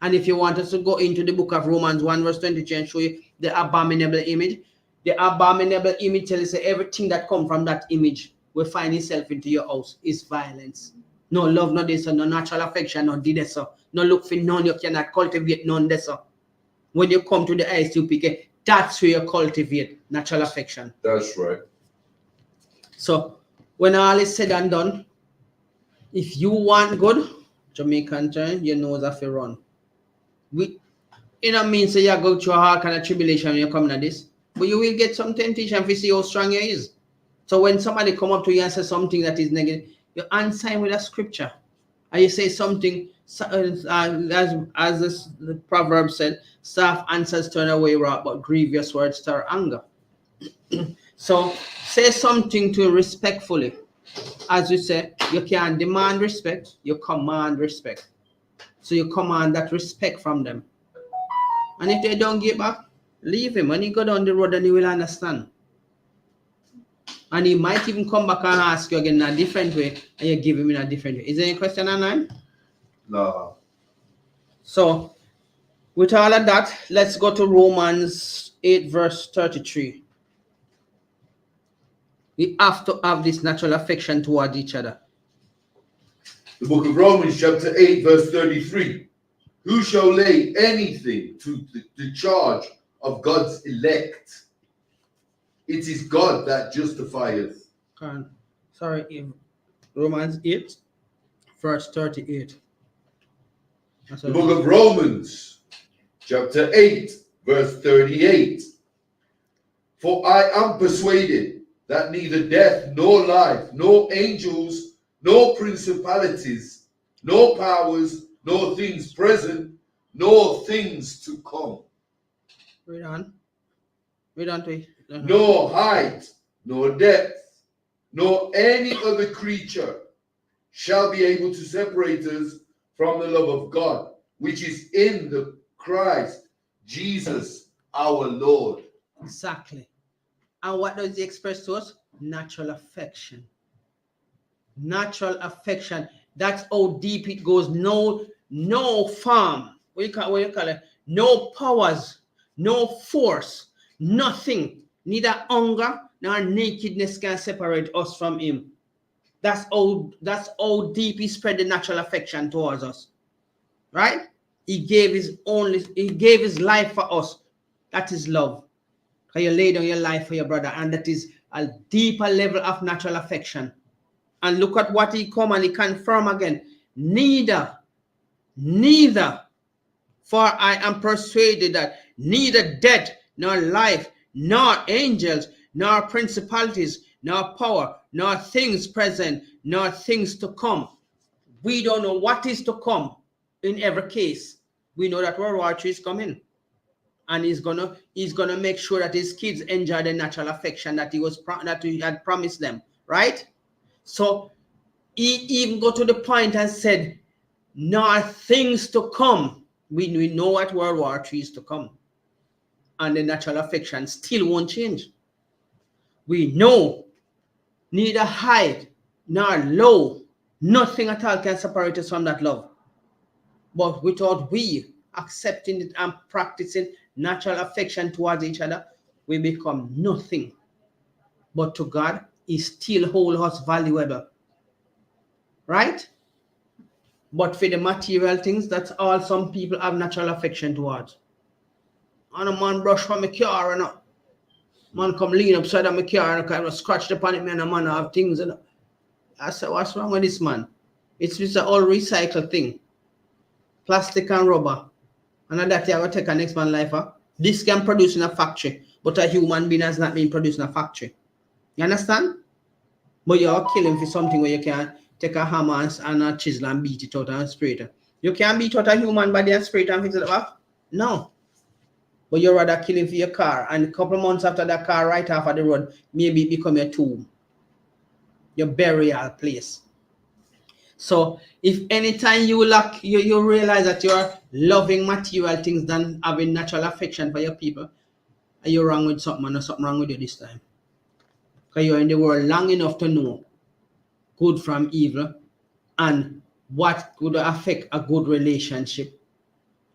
And if you want us to go into the book of Romans 1 verse 23 and show you the abominable image tells you everything that comes from that image will find itself into your house is violence. No love, no this, no natural affection, no this, no look for none, you cannot cultivate none this. When you come to the ISUPK, that's where you cultivate natural affection. That's right. So when all is said and done, if you want good, Jamaican turn, you know that you run. Means you go through a hard kind of tribulation when you come to this, but you will get some temptation to see how strong you is. So when somebody come up to you and say something that is negative, you answer him with a scripture, and you say something as the proverb said, soft answers turn away wrath, but grievous words stir anger. So say something to respectfully. As we say, you can demand respect, you command respect. So you command that respect from them. And if they don't give back, leave him. When he go down the road, then he will understand. And he might even come back and ask you again in a different way, and you give him in a different way. Is there any question on that? No. So, with all of that, let's go to Romans 8 verse 33. We have to have this natural affection toward each other. The book of Romans chapter 8 verse 33. Who shall lay anything to the charge of God's elect? It is God that justifieth. Romans 8 verse 38. The book of Romans chapter 8 verse 38. For I am persuaded that neither death, nor life, nor angels, nor principalities, nor powers, nor things present, nor things to come, Read on. Read on to it. nor height, nor depth, nor any other creature shall be able to separate us from the love of God, which is in the Christ Jesus our Lord. Exactly. And what does he express to us? Natural affection. Natural affection. That's how deep it goes. No farm. What you call it? No powers, no force, nothing. Neither hunger nor nakedness can separate us from him. That's how deep he spread the natural affection towards us. Right? He gave his life for us. That is love. How you lay down your life for your brother, and that is a deeper level of natural affection. And look at what he come and he confirm again. Neither, for I am persuaded that neither death, nor life, nor angels, nor principalities, nor power, nor things present, nor things to come. We don't know what is to come in every case. We know that World War III is coming. And he's gonna make sure that his kids enjoy the natural affection that he had promised them, right? So he even go to the point and said, "Nor things to come." We know what World War III is to come, and the natural affection still won't change. We know neither high nor low, nothing at all can separate us from that love. But without we accepting it and practicing natural affection towards each other, we become nothing. But to God, he still holds us valuable. Right? But for the material things, that's all some people have natural affection towards. And a man brush from my car and a man come lean upside of my car and kind of scratch upon it, man, and a man have things. And I said, what's wrong with this man? It's just an all recycled thing. Plastic and rubber. And that you have to take a next man's life. Huh? This can produce in a factory, but a human being has not been produced in a factory. You understand? But you're killing for something where you can take a hammer and a chisel and beat it out and spray it. You can't beat out a human body and spray it and fix it up? No. But you're rather killing for your car, and a couple of months after that car right off of the road, maybe it become your tomb, your burial place. So if anytime you realize that you're loving material things than having natural affection for your people, are you wrong with something, or something wrong with you this time? Because you're in the world long enough to know good from evil and what could affect a good relationship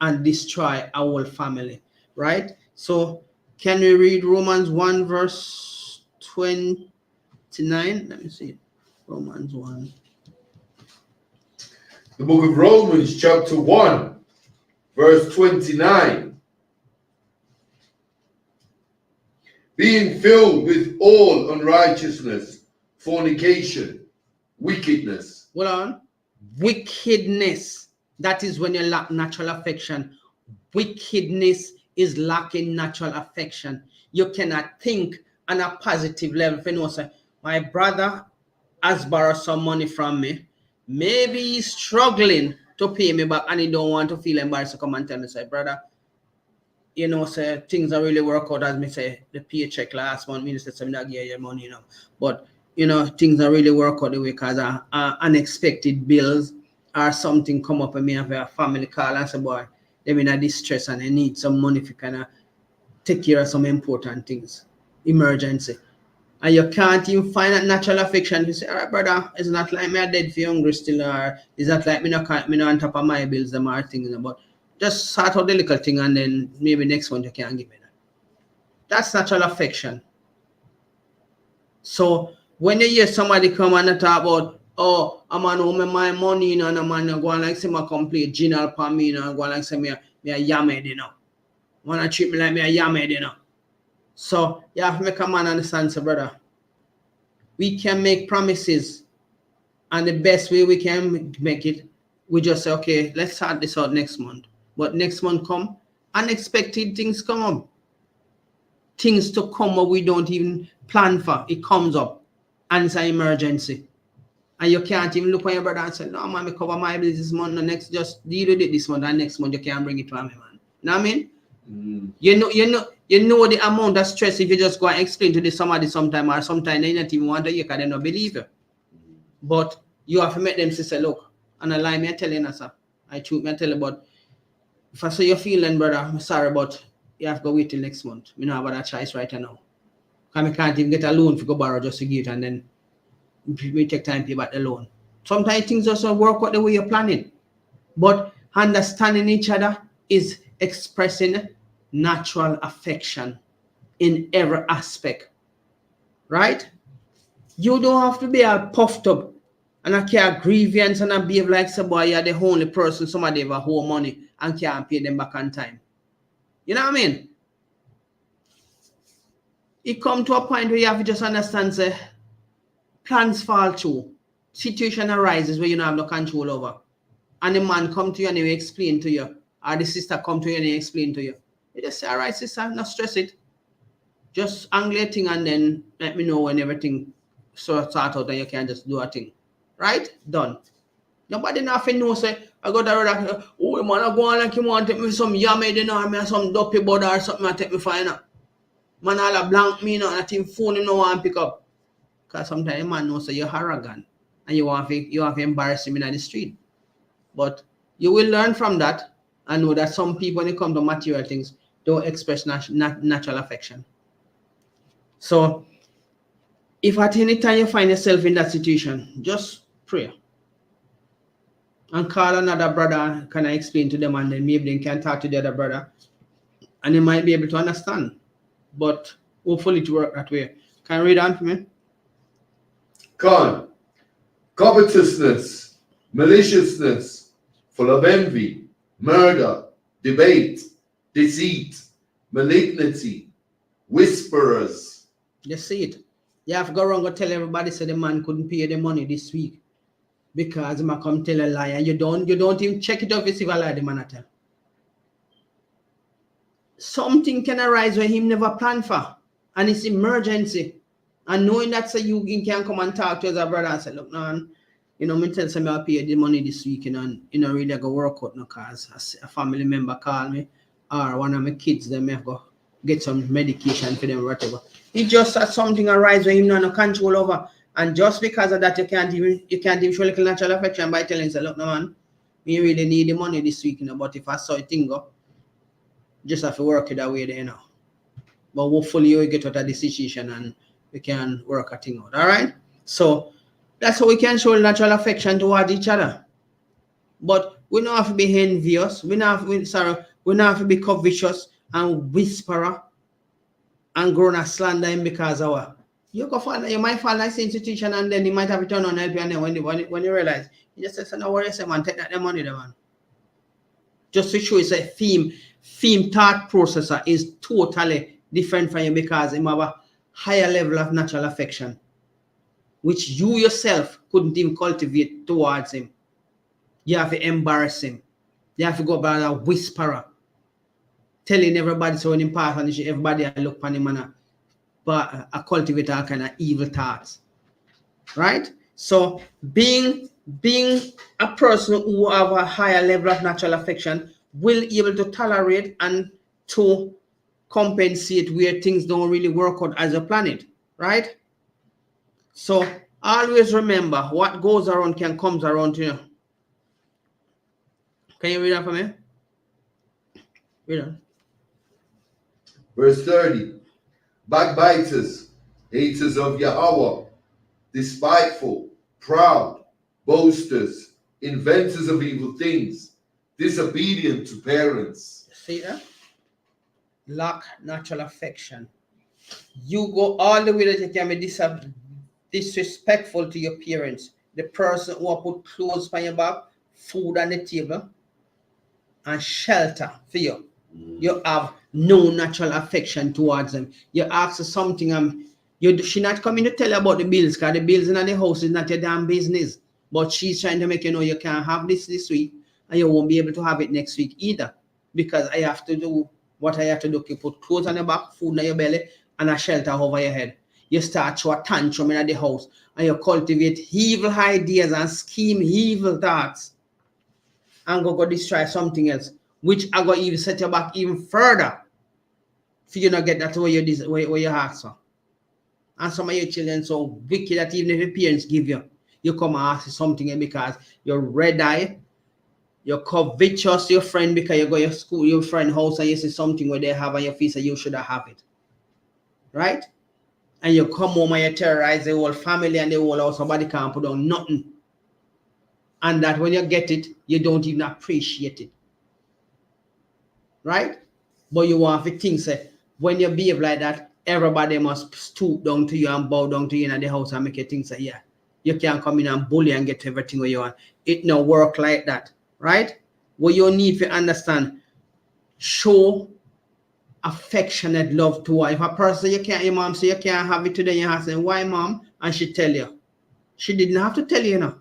and destroy a whole family, right? So can we read Romans 1 verse 29? Let me see. Romans 1. The book of Romans, chapter 1, verse 29. Being filled with all unrighteousness, fornication, wickedness. Hold on. Wickedness. That is when you lack natural affection. Wickedness is lacking natural affection. You cannot think on a positive level. If you know, say, my brother has borrowed some money from me. Maybe he's struggling to pay me back and he don't want to feel embarrassed to come and tell me, say, brother, you know, say things don't really work out as me say the paycheck last month. Me said, I'm not getting your money, you know. But you know, things don't really work out the way because unexpected bills or something come up and me have a family call and say, boy, they're in a distress and they need some money to kind of take care of some important things, emergency. And you can't even find that natural affection. You say, all right, brother, it's not like me a dead for hungry still, or it's not like me not on top of my bills, them are things, but just sort out the little thing and then maybe next one you can give me that. That's natural affection. So when you hear somebody come and talk about, oh, a man owe me my money, you know, and a man go on like say me complete general for me, you know, and go on like say me a yamed, you know. Wanna treat me like me a yamed, you know. So you have to make a man understand, so brother, we can make promises, and the best way we can make it, we just say, okay, let's start this out next month. But next month come, unexpected things come up. things to come what we don't even plan for. It comes up and it's an emergency. And you can't even look on your brother and say, no, man, I cover my bills this month. The next, just deal with it this month, and next month you can't bring it to me, man. You know what I mean? You know the amount of stress if you just go and explain to somebody sometime, or sometimes they not even want to hear because they don't believe you. But you have to make them say, look, and I lie me, I tell you, sir. I truth me, I tell you, but if I say you're feeling, brother, I'm sorry, but you have to go wait till next month. We don't have that choice right now. Because I can't even get a loan to go borrow just to give it, and then we take time to pay back the loan. Sometimes things just don't work out the way you're planning. But understanding each other is expressing natural affection in every aspect. Right? You don't have to be all puffed up and I care grievance and I behave like some boy, you're the only person somebody ever owe money and can't pay them back on time. You know what I mean? It come to a point where you have to just understand, say, plans fall through. Situation arises where you don't have no control over. And the man come to you and he explain to you. Or the sister come to you and he explain to you. You just say, all right, sister, not stress it. Just angle your thing and then let me know when everything sort out and you can just do a thing. Right? Done. Nobody nothing know say, I got that, oh man, I go on like you want to take me some yammy, you know, me some dopey butter or something, I take me fine. Man, all a blank me, no, and I phone you no want pick up. Because sometimes man knows say you're arrogant and you have to embarrass him in the street. But you will learn from that and know that some people, when it comes to material things, don't express natural affection. So, if at any time you find yourself in that situation, just pray. And call another brother, can I explain to them, and then maybe they can talk to the other brother. And they might be able to understand. But hopefully it work that way. Can you read on for me? Covetousness, maliciousness, full of envy, murder, debate, deceit, malignity, whisperers. You see it. You have to go around and tell everybody say the man couldn't pay the money this week because he might come tell a lie, and you don't even check it out if a lie the man a tell. Something can arise where him never planned for, and it's emergency. And knowing that so you can come and talk to your brother and say, look, man, you know, me tell some I'll pay the money this week, and you know, really go work out no, cause a family member call me or one of my kids, they may go get some medication for them or whatever. It just has something arise where you have no control over. And just because of that, you can't even show a little natural affection by telling say, look, no man, me really need the money this week, you know, but if I saw a thing go, just have to work it that way there, you know. But hopefully you will get out of this situation and we can work a thing out. All right? So that's how we can show natural affection towards each other. But we don't have to be envious. We don't have to be covetous and whisperer and grown a slander him because you might fall like same situation and then you might have to turn on help you, and then when you realize, you just say, no worry, say man, take that the money there, man. Just to show you a theme thought processor is totally different from you because he have a higher level of natural affection, which you yourself couldn't even cultivate towards him. You have to embarrass him. You have to go by a whisperer, telling everybody so when him pass on everybody look on him and a cultivate all kind of evil thoughts. Right? So being a person who have a higher level of natural affection will be able to tolerate and to compensate where things don't really work out as a planet, right? So always remember, what goes around comes around to you. Can you read that for me? Read on. Verse 30. Backbiters, haters of Yahweh, despiteful, proud, boasters, inventors of evil things, disobedient to parents. See that? Lack natural affection. You go all the way that you can be disrespectful to your parents. The person who put clothes on your back, food on the table, and shelter for you. You have no natural affection towards them. You ask her something, she not coming to tell you about the bills, because the bills in the house is not your damn business. But she's trying to make you know you can't have this week, and you won't be able to have it next week either, because I have to do What I have to do, you put clothes on your back, food on your belly, and a shelter over your head. You start to a tantrum in the house, and you cultivate evil ideas and scheme evil thoughts, and go destroy something else, which I go even set you back even further. For you not get that where you ask for. And some of your children so wicked that even if your parents give you, you come and ask something because you're red eye, you're covetous your friend because you go your school, your friend house and you see something where they have on your face and you should have it. Right? And you come home and you terrorize the whole family and the whole house, somebody can't put on nothing. And that when you get it, you don't even appreciate it. Right? But you want to think, say, when you behave like that, everybody must stoop down to you and bow down to you in the house and make you think, say, yeah, you can't come in and bully and get everything what you want. It no work like that. Right? What you need to understand, show affectionate love to her. If a person your mom say you can't have it today, you have to say, why mom? And she tell you. She didn't have to tell you,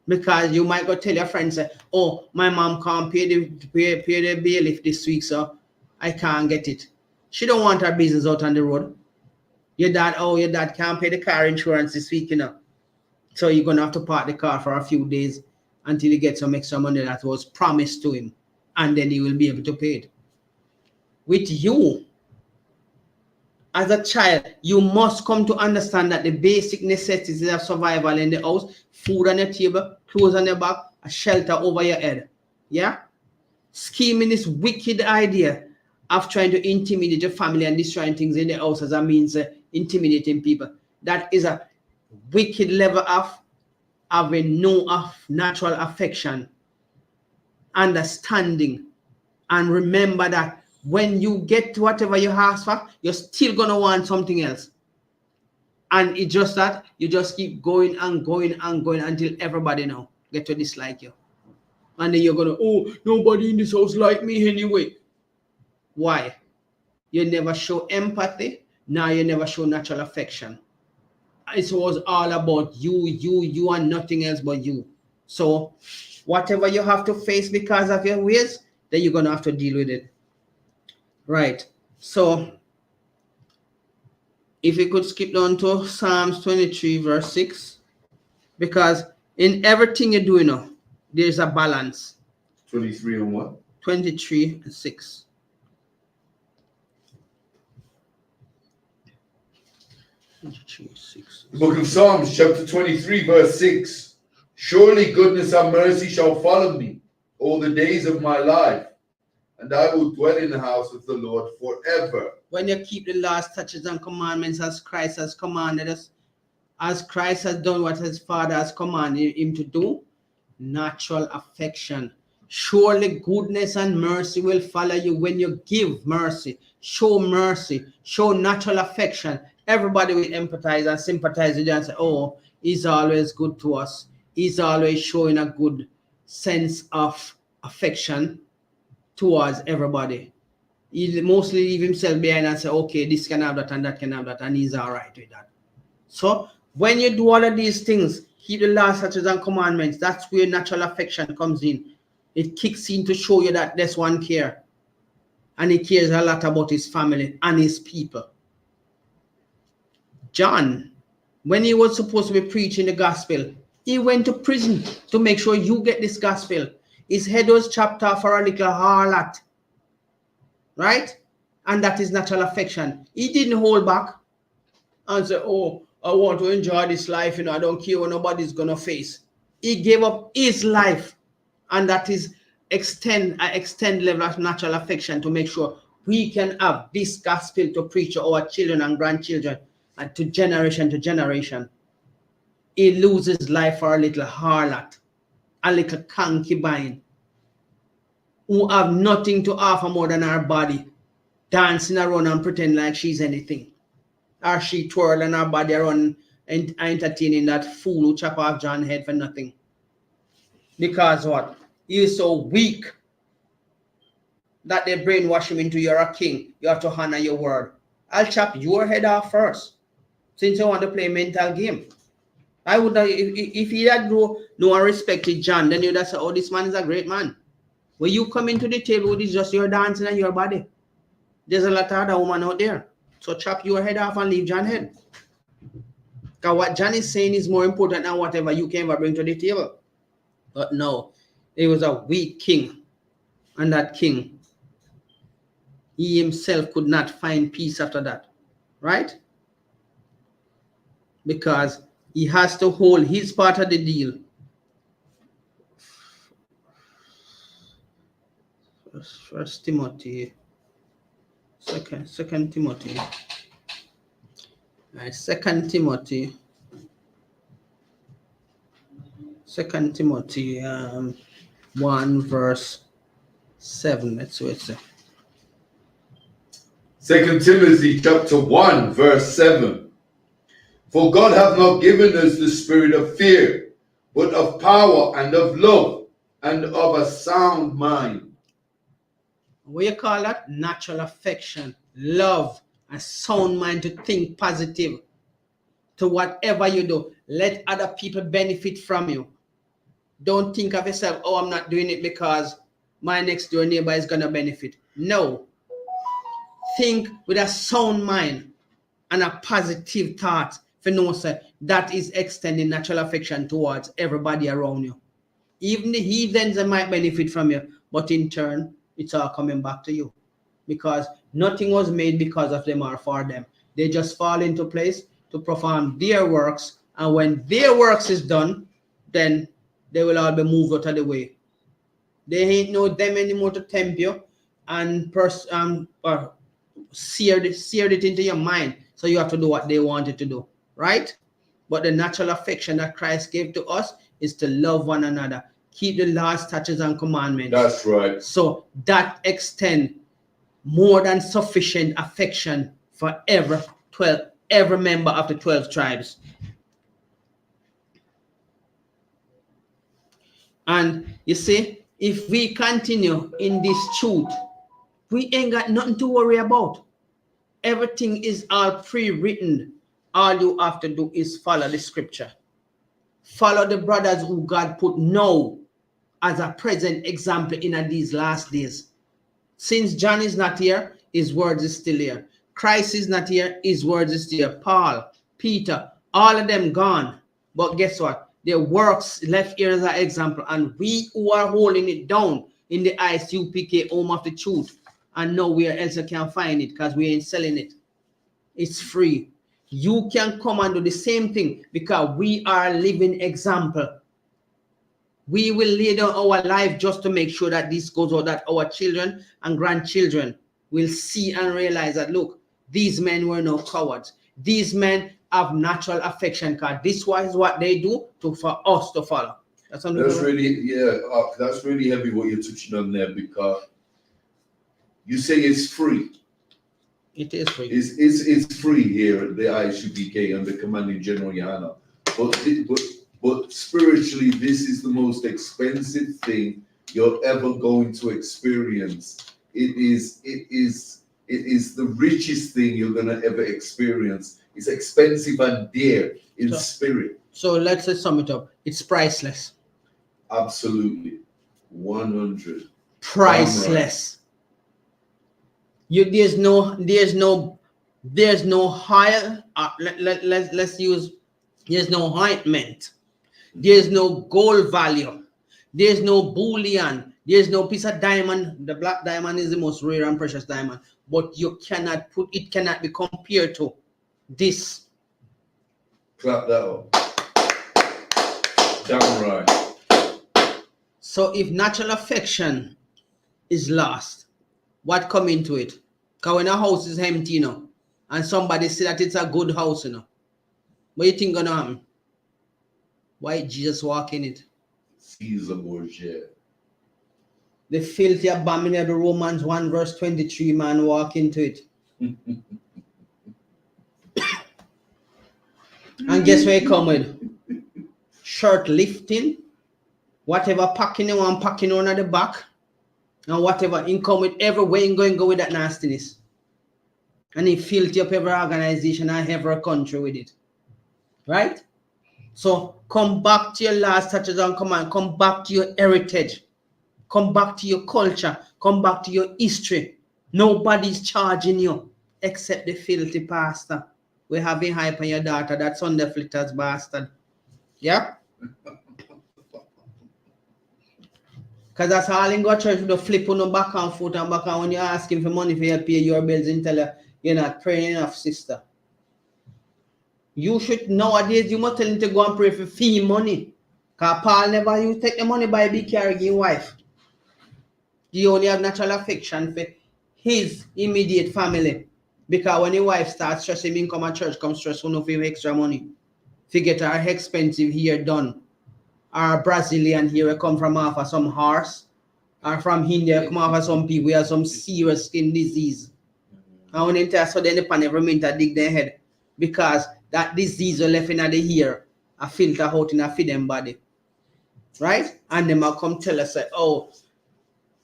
because you might go tell your friend, say, oh, my mom can't pay the bailiff this week, so I can't get it. She don't want her business out on the road. Your dad can't pay the car insurance this week, So you're gonna have to park the car for a few days until you get some extra money that was promised to him, and then he will be able to pay it. With you, as a child, you must come to understand that the basic necessities of survival in the house, food on your table, clothes on your back, a shelter over your head. Yeah? Scheming this wicked idea of trying to intimidate your family and destroying things in the house as a means of intimidating people. That is a wicked level of having no natural affection, understanding, and remember that when you get whatever you ask for, you're still going to want something else. And it's just that you just keep going and going and going until everybody now get to dislike you. And then you're going to, oh, nobody in this house like me anyway. Why? You never show empathy. Now you never show natural affection. It was all about you and nothing else but you. So whatever you have to face because of your ways, then you're going to have to deal with it. Right. So if we could skip down to Psalms 23 verse 6, because in everything you do, there's a balance. 23 and what? 23 and 6. The book of Psalms, chapter 23, verse 6. Surely goodness and mercy shall follow me all the days of my life, and I will dwell in the house of the Lord forever. When you keep the laws, statutes, and commandments as Christ has commanded us, as Christ has done what his Father has commanded him to do, natural affection. Surely goodness and mercy will follow you when you give mercy, show natural affection. Everybody will empathize and sympathize with you and say, oh, he's always good to us. He's always showing a good sense of affection towards everybody. He mostly leave himself behind and say, okay, this can have that and that can have that, and he's all right with that. So when you do all of these things, keep the laws, statutes, and commandments, that's where natural affection comes in. It kicks in to show you that there's one care. And he cares a lot about his family and his people. John, when he was supposed to be preaching the gospel, he went to prison to make sure you get this gospel. His head was chopped off for a little harlot. Right? And that is natural affection. He didn't hold back and say, oh, I want to enjoy this life, I don't care what nobody's going to face. He gave up his life, and that is extend level of natural affection to make sure we can have this gospel to preach to our children and grandchildren and to generation. He loses life for a little harlot, a little concubine, who have nothing to offer more than her body, dancing around and pretend like she's anything. Or she twirling her body around and entertaining that fool who chop off John's head for nothing. Because what? He is so weak that they brainwash him into you're a king. You have to honor your word. I'll chop your head off first, since you want to play mental game. I would if he had no respected John, then you'd have said, oh, this man is a great man. When you come into the table, it's just your dancing and your body. There's a lot of other women out there. So chop your head off and leave John's head. Because what John is saying is more important than whatever you can ever bring to the table. But no, it was a weak king. And that king, he himself could not find peace after that. Right? Because he has to hold his part of the deal. First Timothy. Second Timothy. Right, Second Timothy 1 verse 7. Let's see what it says. 2 Timothy chapter 1 verse 7. For God hath not given us the spirit of fear, but of power and of love and of a sound mind. What you call that? Natural affection, love, a sound mind to think positive to whatever you do. Let other people benefit from you. Don't think of yourself, oh, I'm not doing it because my next door neighbor is going to benefit. No. Think with a sound mind and a positive thought. For no, sir, that is extending natural affection towards everybody around you. Even the heathens might benefit from you, but in turn, it's all coming back to you. Because nothing was made because of them or for them. They just fall into place to perform their works, and when their works is done, then they will all be moved out of the way. They ain't no them anymore to tempt you and seared it into your mind, so you have to do what they wanted to do, right? But the natural affection that Christ gave to us is to love one another, keep the laws, statutes, and commandments. That's right. So that extend more than sufficient affection for every member of the 12 tribes. And you see, if we continue in this truth, we ain't got nothing to worry about. Everything is all pre-written. All you have to do is follow the scripture. Follow the brothers who God put now as a present example in these last days. Since John is not here, his words is still here. Christ is not here, his words is still here. Paul, Peter, all of them gone. But guess what? Their works left here as an example. And we who are holding it down in the ISUPK, home of the truth, and nowhere else you can find it because we ain't selling it. It's free. You can come and do the same thing because we are a living example. We will lay down our life just to make sure that this goes out, that our children and grandchildren will see and realize that, look, these men were no cowards. These men have natural affection because this was what they do for us to follow. That's really, that's really heavy what you're touching on there, because you say it's free. It is free. It's free here at the ISUPK and the Commanding General Yana. But spiritually, this is the most expensive thing you're ever going to experience. It is the richest thing you're gonna ever experience. It's expensive and dear in spirit. So let's just sum it up. It's priceless. Absolutely. 100. Priceless. There's no higher. Let's use. There's no ointment. There's no gold value. There's no bullion. There's no piece of diamond. The black diamond is the most rare and precious diamond, but it cannot be compared to this. Clap that up. Damn right. So if natural affection is lost, what come into it? Because when a house is empty, you know, and somebody say that it's a good house, you know, what do you think gonna happen? Why Jesus walk in it? Caesar Borgia. The filthy, abominable Romans 1 verse 23 man walk into it. And guess where he come with? Shirt lifting, whatever packing you want, packing on at the back, and whatever in come with everywhere in go with that nastiness. And he filthy up every organization and every country with it. Right? So come back to your last touches on command, come back to your heritage. Come back to your culture. Come back to your history. Nobody's charging you except the filthy pastor. We're having hype on your daughter. That Sunday flitters bastard. Yeah? Because that's all in God church with the flip on the back and foot and back, and when you ask him for money for you to pay your bills and tell you you're not praying enough, sister. You should nowadays you must tell him to go and pray for fee money. Because Paul never you take the money by big carrying your wife. You only have natural affection for his immediate family. Because when your wife starts stressing him come to church, come stress one of your extra money. To get our expensive hair done. Our Brazilian here we come from off of some horse. Or from India come off of some people who have some serious skin disease. And when they tell so then they never mean to dig their head. Because that disease are left in the ear, a filter out in a feed them body. Right? And them will come tell us, oh,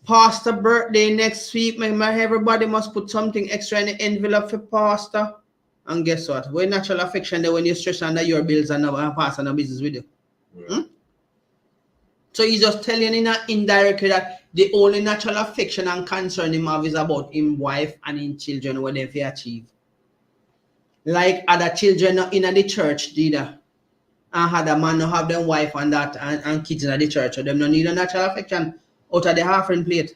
Pastor birthday next week, everybody must put something extra in the envelope for Pastor. And guess what? When natural affection there when you stress under your bills and Pastor no business with you. Right. So he's just telling in indirectly that the only natural affection and concern him have is about him wife and him children what they achieve. Like other children in the church did and had a man who have them wife and that and kids in the church, so them no need a natural affection out of the offering plate.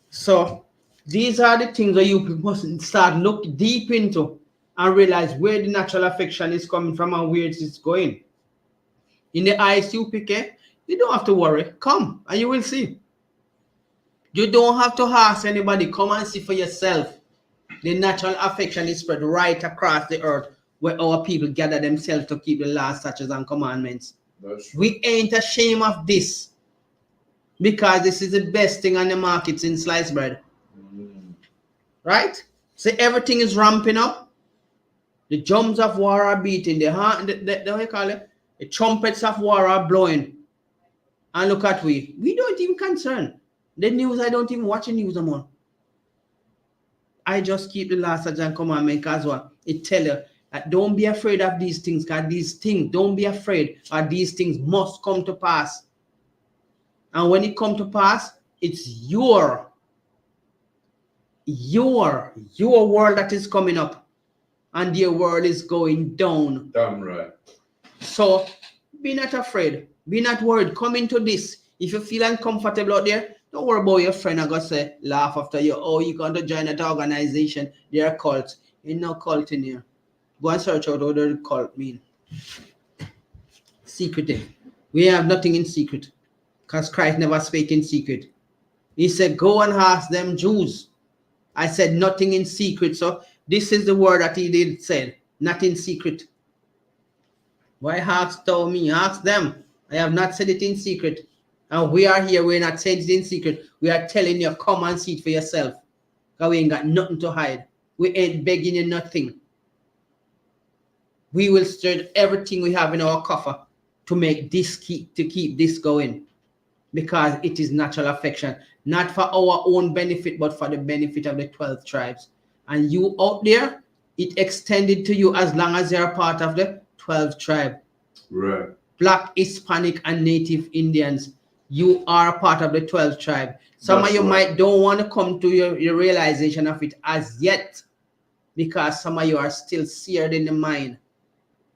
So these are the things that you must start look deep into and realize where the natural affection is coming from and where it is going. In the ISUPK, you don't have to worry. Come and you will see. You don't have to ask anybody. Come and see for yourself. The natural affection is spread right across the earth where our people gather themselves to keep the laws, statutes, and commandments. We ain't ashamed of this because this is the best thing on the market in sliced bread. Right? So everything is ramping up. The drums of war are beating. What do you call it? The trumpets of war are blowing. And look at we. We don't even concern. The news, I don't even watch the news anymore. I just keep the last and commandment because what? It tell you that don't be afraid of these things because these things, don't be afraid or these things must come to pass. And when it come to pass, it's your world that is coming up and your world is going down. Damn right. So be not afraid. Be not worried. Come into this. If you feel uncomfortable out there, don't worry about your friend. I'm going to say, laugh after you. Oh, you're going to join that organization. They're a cult. Ain't no cult in here. Go and search out what the cult mean. Secretive. We have nothing in secret. Because Christ never spake in secret. He said, go and ask them Jews. I said nothing in secret. So this is the word that he did said. Not in secret. Why ask thou me? Ask them. I have not said it in secret. And we are here. We're not saying it in secret. We are telling you, come and see it for yourself. Because we ain't got nothing to hide. We ain't begging you nothing. We will stir everything we have in our coffer to make this keep this going. Because it is natural affection. Not for our own benefit, but for the benefit of the 12 tribes. And you out there, it extended to you as long as you're part of the 12 tribe. Right. Black, Hispanic, and Native Indians. You are a part of the 12 tribe. Some of you might don't want to come to your realization of it as yet. Because some of you are still seared in the mind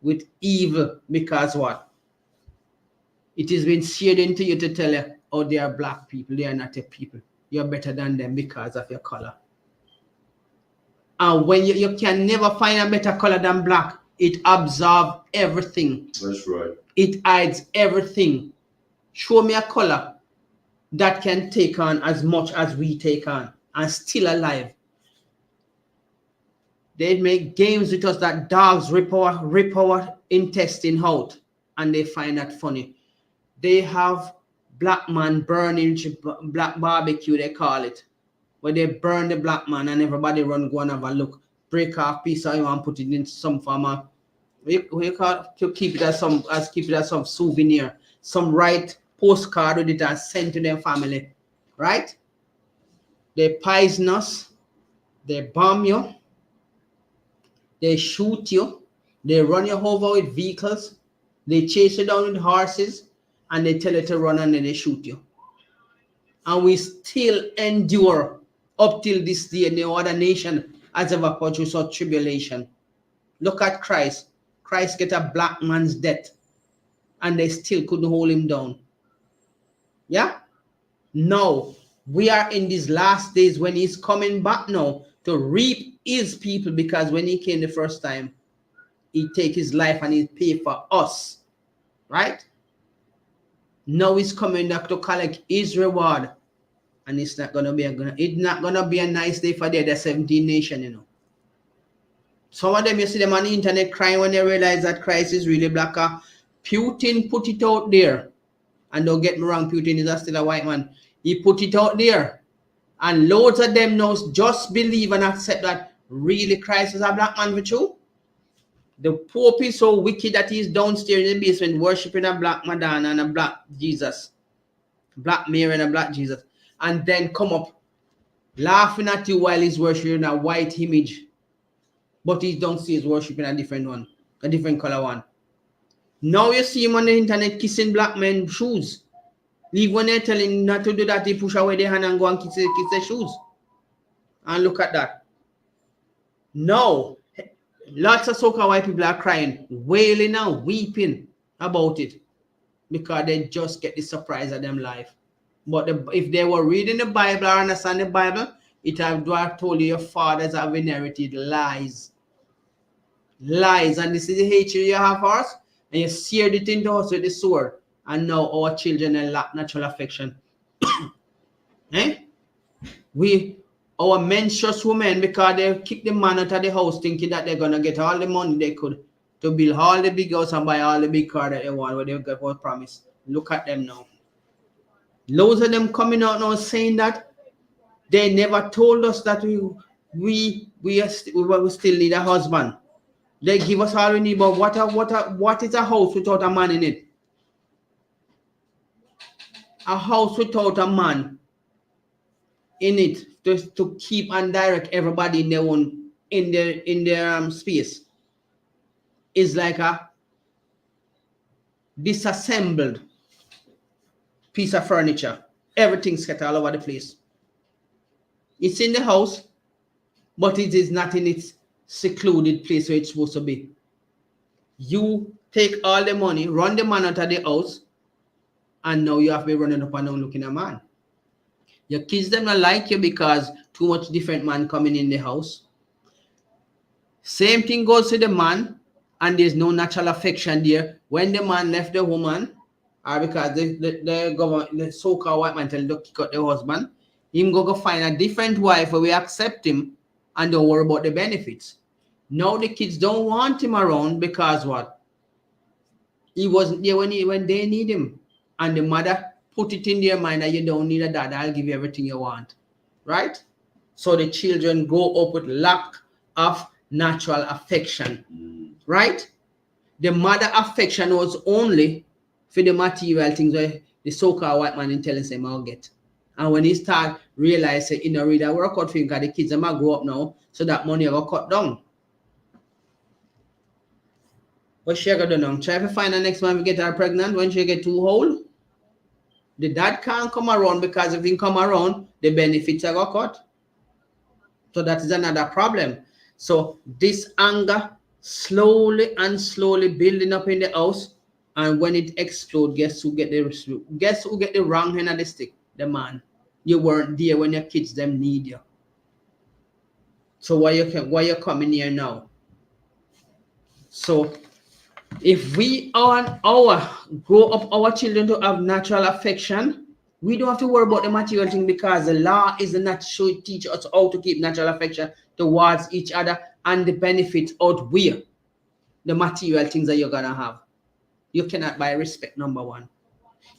with evil. Because what? It has been seared into you to tell you, oh, they are black people. They are not a people. You're better than them because of your color. And when you can never find a better color than black, it absorbs everything. That's right. It hides everything. Show me a color that can take on as much as we take on and still alive. They make games with us that dogs rip our intestine out and they find that funny. They have black man burning black barbecue, they call it. Where they burn the black man and everybody go and have a look. Break off piece of him and put it in some form of we call to keep it as some souvenir. Some right postcard with it and sent to their family. Right? They poison us, they bomb you, they shoot you, they run you over with vehicles, they chase you down with horses, and they tell you to run and then they shoot you. And we still endure up till this day. No other nation has ever put through such tribulation. Look at Christ. Christ get a black man's death and they still couldn't hold him down. Yeah? Now, we are in these last days when he's coming back now to reap his people, because when he came the first time, he take his life and he pay for us. Right? Now he's coming back to collect his reward. And it's not gonna be a nice day for the other 17 nations, you know. Some of them, you see them on the internet crying when they realize that Christ is really black. Putin put it out there. And don't get me wrong, Putin is still a white man. He put it out there. And loads of them now just believe and accept that really Christ is a black man with you. The Pope is so wicked that he's downstairs in the basement worshiping a black Madonna and a black Jesus. Black Mary and a black Jesus. And then come up laughing at you while he's worshiping a white image. But he's downstairs worshiping a different one, a different color one. Now you see him on the internet kissing black men's shoes. Leave when they're telling him not to do that, he push away their hand and go and kiss their shoes. And look at that. Now, lots of so-called white people are crying, wailing and weeping about it, because they just get the surprise of them life. But if they were reading the Bible or understand the Bible, it have told you your fathers have inherited lies. Lies. And this is the hatred you have for us. And you seared it into us with the sword. And now our children lack natural affection. Our menstruous women, because they kick the man out of the house thinking that they're going to get all the money they could to build all the big house and buy all the big car that they want, where they got what promise. Look at them now. Loads of them coming out now saying that they never told us that we still need a husband. They give us all we need, but what is a house without a man in it? A house without a man in it to keep and direct everybody in their own in their space is like a disassembled piece of furniture. Everything's scattered all over the place. It's in the house, but it is not in its secluded place where it's supposed to be. You take all the money, run the man out of the house, and now you have to be running up and down looking at a man. Your kids them not like you because too much different man coming in the house. Same thing goes to the man, and there's no natural affection there. When the man left the woman, or because the government, the so-called white man tell him to kick out the husband, him go find a different wife where we accept him and don't worry about the benefits. Now the kids don't want him around because what? He wasn't there when they need him. And the mother put it in their mind that you don't need a dad, I'll give you everything you want. Right? So the children grow up with lack of natural affection. Right? The mother affection was only for the material things where the so-called white man intelligence him I'll get. And when he start realizing, you know, read a workout for him, because the kids might grow up now, so that money will cut down. What she gonna do now? Try to find the next man to get her pregnant when she get too old. The dad can't come around, because if he come around, the benefits are gonna cut. So that is another problem. So this anger slowly building up in the house, and when it explodes, guess who get the wrong end of the stick? The man. You weren't there when your kids them need you. So why you coming here now? So if we grow up our children to have natural affection, we don't have to worry about the material thing, because the law is not should teach us how to keep natural affection towards each other, and the benefits outweigh the material things that you're gonna have. You cannot buy respect, number one.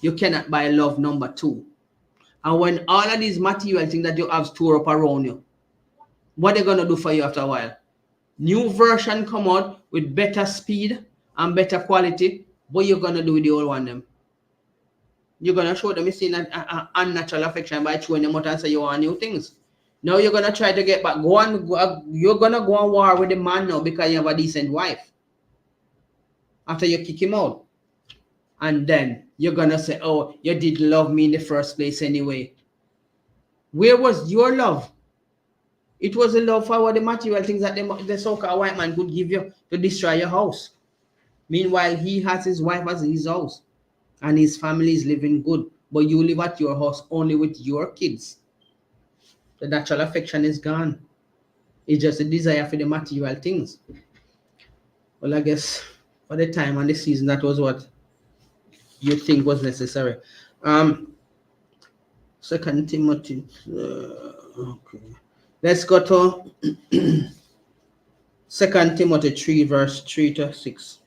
You cannot buy love, number two. And when all of these material things that you have stored up around you, what they're gonna do for you after a while? New version come out with better speed and better quality. What you're gonna do with the old one them? You're gonna show them you see unnatural affection by throwing them out and say you want new things. Now you're gonna try to get back. You're gonna go on war with the man now because you have a decent wife. After you kick him out. And then you're gonna say, oh, you didn't love me in the first place anyway. Where was your love? It was a love for the material things that the so-called white man could give you to destroy your house. Meanwhile, he has his wife as his house and his family is living good, but you live at your house only with your kids. The natural affection is gone. It's just a desire for the material things. Well, I guess for the time and the season, that was what you think was necessary. Second Timothy. Okay. Let's go to Second Timothy 3, verse 3 to 6.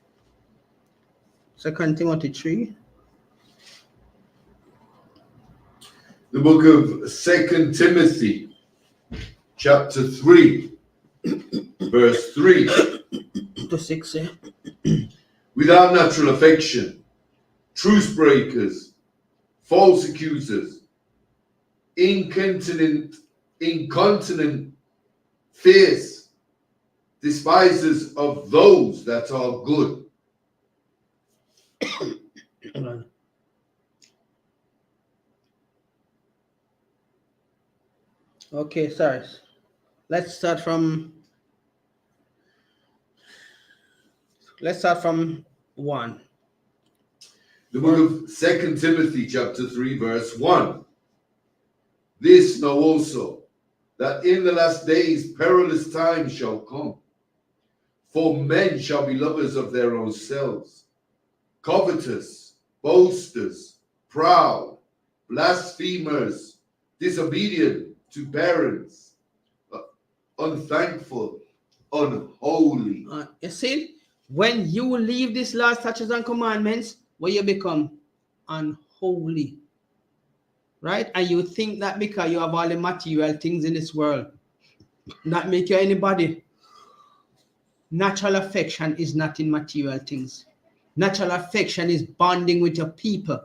Second Timothy 3. The book of Second Timothy, chapter 3, verse 3. To 6, yeah. Without natural affection, truce breakers, false accusers, incontinent, fierce, despisers of those that are good. Hold on. Okay, sorry. Let's start from 1. The book of Second Timothy, chapter 3, verse 1. This know also, that in the last days perilous times shall come. For men shall be lovers of their own selves, covetous, boasters, proud, blasphemers, disobedient to parents, unthankful, unholy. You see, when you leave these laws, statutes, and commandments, where you become unholy, right? And you think that because you have all the material things in this world, not make you anybody. Natural affection is not in material things. Natural affection is bonding with your people,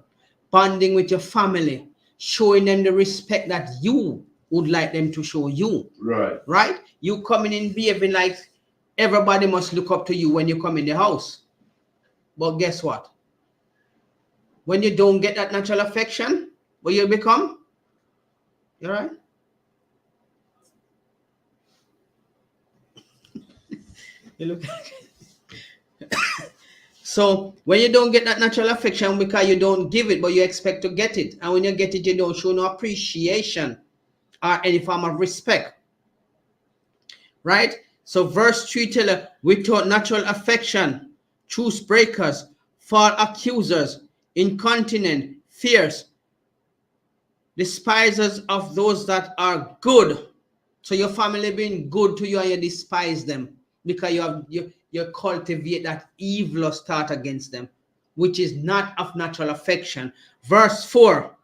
bonding with your family, showing them the respect that you would like them to show you. Right. Right? You coming in behaving like everybody must look up to you when you come in the house. But guess what? When you don't get that natural affection, what you become? You right? You look. So when you don't get that natural affection because you don't give it, but you expect to get it, and when you get it, you don't show no appreciation or any form of respect. Right? So verse 3 tells us, without natural affection, truce breakers, false accusers, incontinent, fierce, despisers of those that are good. So your family being good to you and you despise them because you cultivate that evil start against them, which is not of natural affection. Verse 4.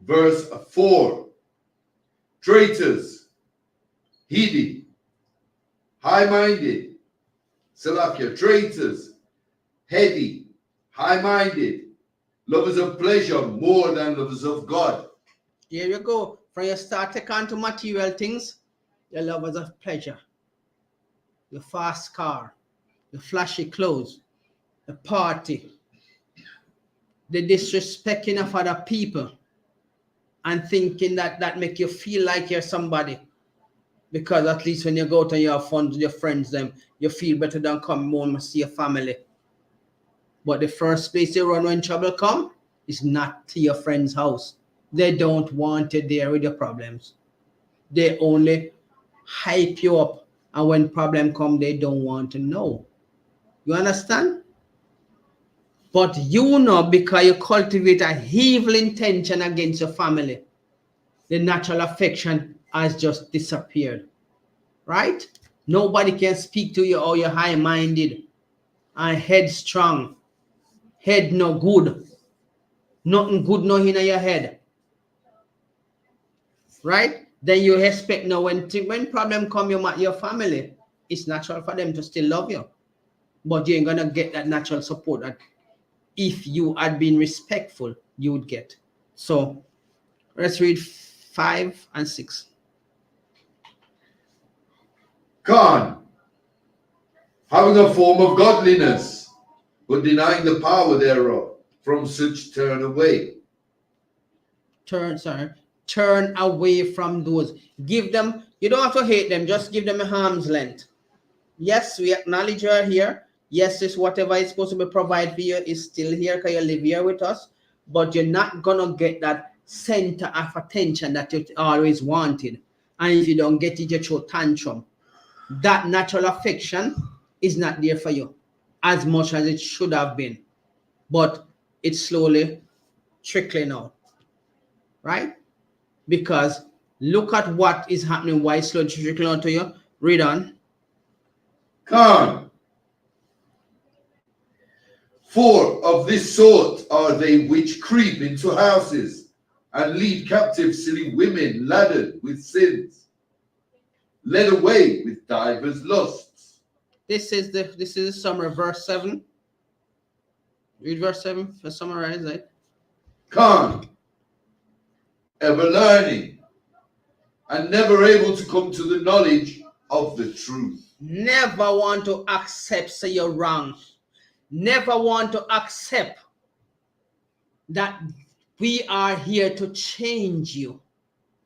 Verse 4. Traitors, heady, high-minded, Salakia, traitors, heady, high-minded, lovers of pleasure more than lovers of God. Here you go. From your start take on to material things, your lovers of pleasure, your fast car, the flashy clothes, the party, the disrespecting of other people, and thinking that make you feel like you're somebody. Because at least when you go out and you have fun with your friends, them you feel better than coming home and see your family. But the first place you run when trouble come is not to your friend's house. They don't want you there with your problems. They only hype you up, and when problem come, they don't want to know. You understand? But you know, because you cultivate a evil intention against your family, the natural affection has just disappeared. Right? Nobody can speak to you or you're high-minded and headstrong. Head no good. Nothing good no in your head. Right? Then you expect now when problem come your family, it's natural for them to still love you. But you ain't gonna get that natural support that if you had been respectful, you would get. So let's read 5 and 6. Khan, having a form of godliness, but denying the power thereof, from such turn away. Turn away from those. Give them, you don't have to hate them, just give them a arm's length. Yes, we acknowledge you are here. Yes, it's whatever is supposed to be provided for you is still here because you live here with us, but you're not gonna get that center of attention that you always wanted. And if you don't get it, you throw tantrum. That natural affection is not there for you as much as it should have been, but it's slowly trickling out, right? Because look at what is happening. Why it's slowly trickling out to you? Read on. Come. For of this sort are they which creep into houses and lead captive silly women laden with sins, led away with divers lusts. This is the summary, verse 7. Read verse 7 for summarize it. Come, ever learning, and never able to come to the knowledge of the truth. Never want to accept say you're wrong. Never want to accept that we are here to change you.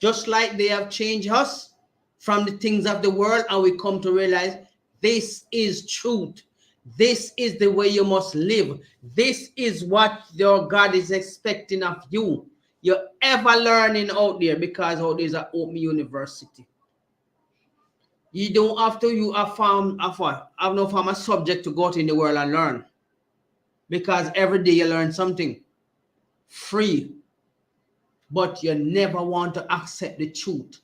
Just like they have changed us from the things of the world, and we come to realize this is truth. This is the way you must live. This is what your God is expecting of you. You're ever learning out there, because out there is an open university. You don't have to, you have no form of subject to go out in the world and learn. Because every day you learn something free. But you never want to accept the truth.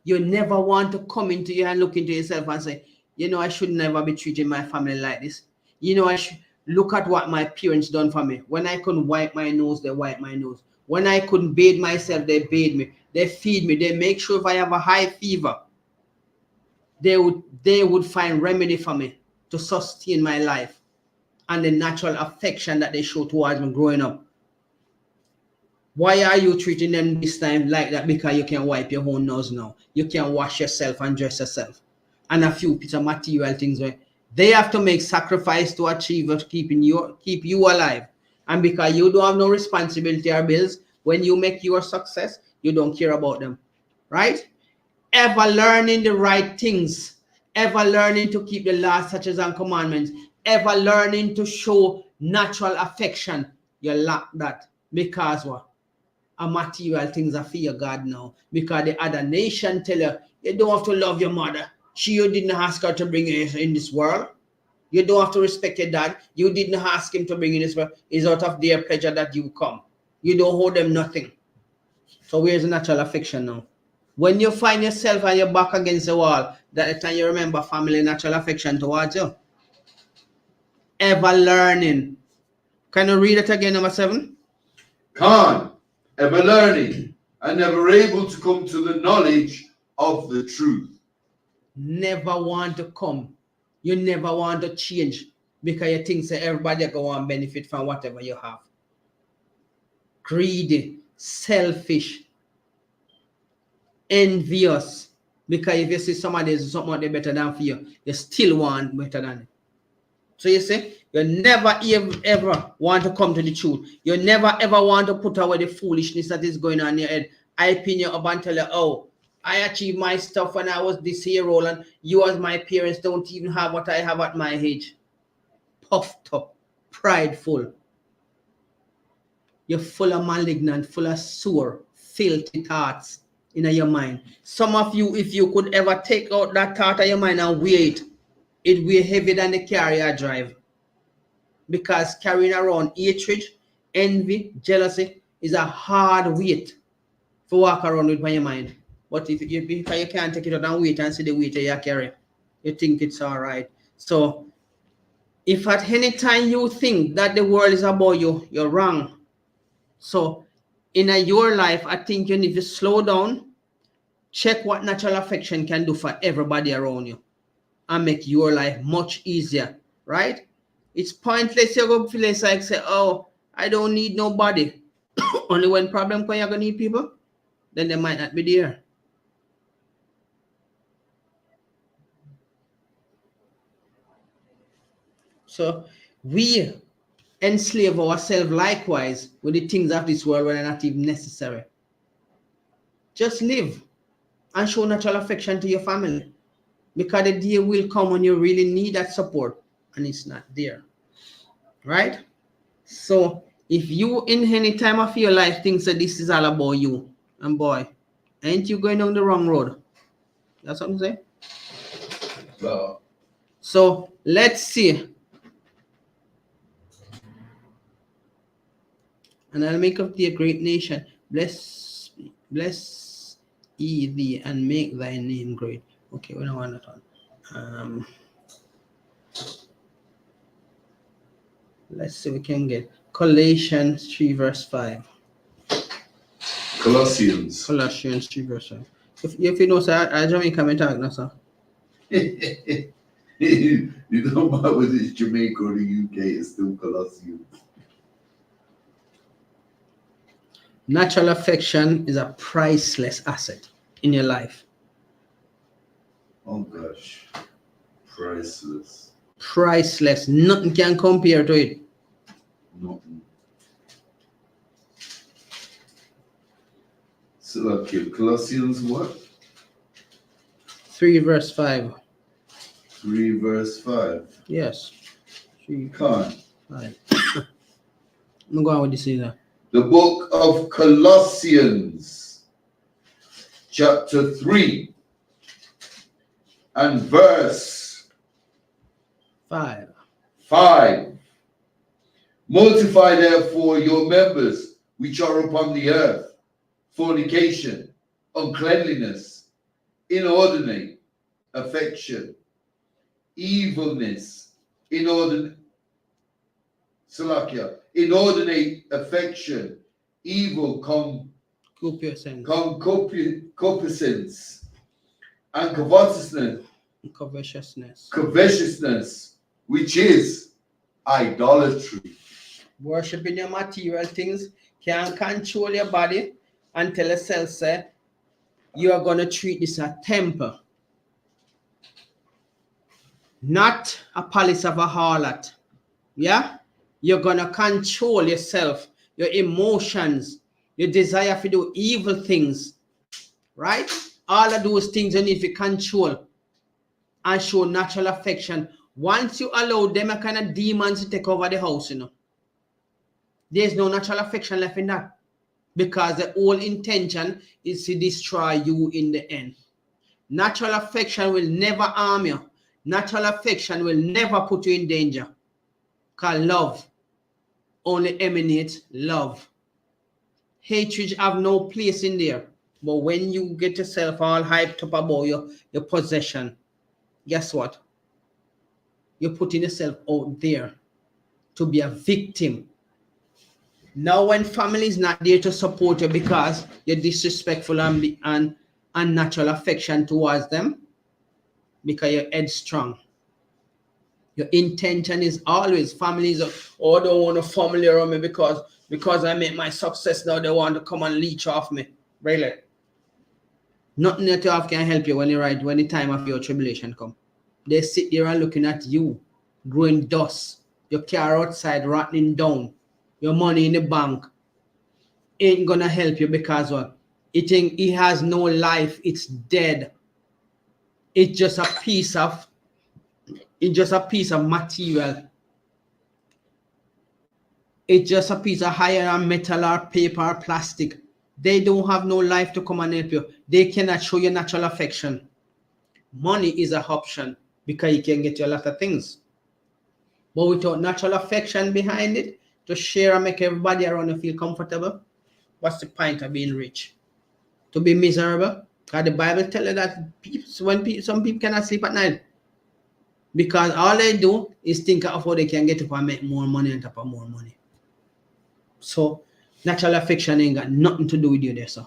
You never want to come into you and look into yourself and say, you know, I should never be treating my family like this. You know, I should look at what my parents done for me. When I couldn't wipe my nose, they wipe my nose. When I couldn't bathe myself, they bathe me. They feed me. They make sure if I have a high fever, they would find remedy for me to sustain my life and the natural affection that they show towards me growing up. Why are you treating them this time like that? Because you can wipe your own nose now. You can wash yourself and dress yourself. And a few pieces of material things where they have to make sacrifice to achieve or keep you alive. And because you don't have no responsibility or bills, when you make your success, you don't care about them. Right? Ever learning the right things. Ever learning to keep the laws, statutes, and commandments. Ever learning to show natural affection. You lack that. Because what? A material things are for your God now. Because the other nation tell you, you don't have to love your mother. You didn't ask her to bring you in this world. You don't have to respect your dad. You didn't ask him to bring you in this world. It's out of their pleasure that you come. You don't owe them nothing. So where's the natural affection now? When you find yourself and you're back against the wall, that time you remember family natural affection towards you. Ever learning. Can you read it again, number 7? Con, ever learning, and never able to come to the knowledge of the truth. Never want to come. You never want to change because you think that everybody go and benefit from whatever you have. Greedy, selfish, envious. Because if you see somebody is something better than for you, you still want better than it. So you see, you never ever want to come to the truth. You never ever want to put away the foolishness that is going on in your head. I pin you up and tell you, oh, I achieved my stuff when I was this year old, and you as my parents don't even have what I have at my age. Puffed up, prideful. You're full of malignant, full of sore, filthy thoughts in your mind. Some of you, if you could ever take out that thought of your mind and weigh it, it will be heavier than the carrier drive. Because carrying around hatred, envy, jealousy is a hard weight to walk around with by your mind. But if you can't take it out and wait and see the weight you carry, you think it's all right. So if at any time you think that the world is about you, you're wrong. So in your life, I think you need to slow down, check what natural affection can do for everybody around you, and make your life much easier, right? It's pointless you go place like say, oh, I don't need nobody. Only when problem come, you're gonna need people, then they might not be there. So we enslave ourselves likewise with the things of this world when they're not even necessary. Just live and show natural affection to your family, because the day will come when you really need that support and it's not there. Right? So if you in any time of your life think that this is all about you, and boy, ain't you going down the wrong road? That's what I'm saying. Well, So let's see. And I'll make of thee a great nation. Bless ye thee and make thy name great. Okay, we don't want that one. Let's see, we can get Colossians 3 verse 5. Colossians. Colossians 3 verse 5. If you know, sir, I Jamaica me talk now, sir. You know about whether it's Jamaica or the UK, it's still Colossians. Natural affection is a priceless asset in your life. Oh gosh. Priceless. Priceless. Nothing can compare to it. Nothing. So okay, Colossians what? 3 verse 5. 3 verse 5. Yes. 3 Come 5. I'm going with this either. The book of Colossians, chapter 3 and verse 5. 5. Mortify therefore your members which are upon the earth, fornication, uncleanliness, inordinate affection, evilness, inordinate affection, evil concupiscence, and covetousness, which is idolatry. Worshipping your material things can control your body and tell yourself, say, you are going to treat this as a temple, not a palace of a harlot. Yeah? You're going to control yourself, your emotions, your desire to do evil things. Right? All of those things you need to control and show natural affection. Once you allow them a kind of demons to take over the house, you know, there's no natural affection left in that, because the whole intention is to destroy you in the end. Natural affection will never harm you. Natural affection will never put you in danger, because love only emanates love. Hatred have no place in there. But when you get yourself all hyped up about your possession, guess what? You're putting yourself out there to be a victim. Now when family is not there to support you because you're disrespectful and unnatural affection towards them, because you're headstrong. Your intention is always families oh, I don't want a family around me because I make my success now, they want to come and leech off me. Really? Nothing that you have can help you when the time of your tribulation come. They sit there and looking at you, growing dust, your car outside rotting down, your money in the bank. Ain't gonna help you, because what? It has no life, it's dead. It's just a piece of material. It's just a piece of iron, metal, or paper, or plastic. They don't have no life to come and help you. They cannot show you natural affection. Money is an option because you can get you a lot of things. But without natural affection behind it, to share and make everybody around you feel comfortable, what's the point of being rich? To be miserable? Because the Bible tells you that some people cannot sleep at night, because all they do is think of how they can get up and make more money on top of more money. So natural affection ain't got nothing to do with you there, sir.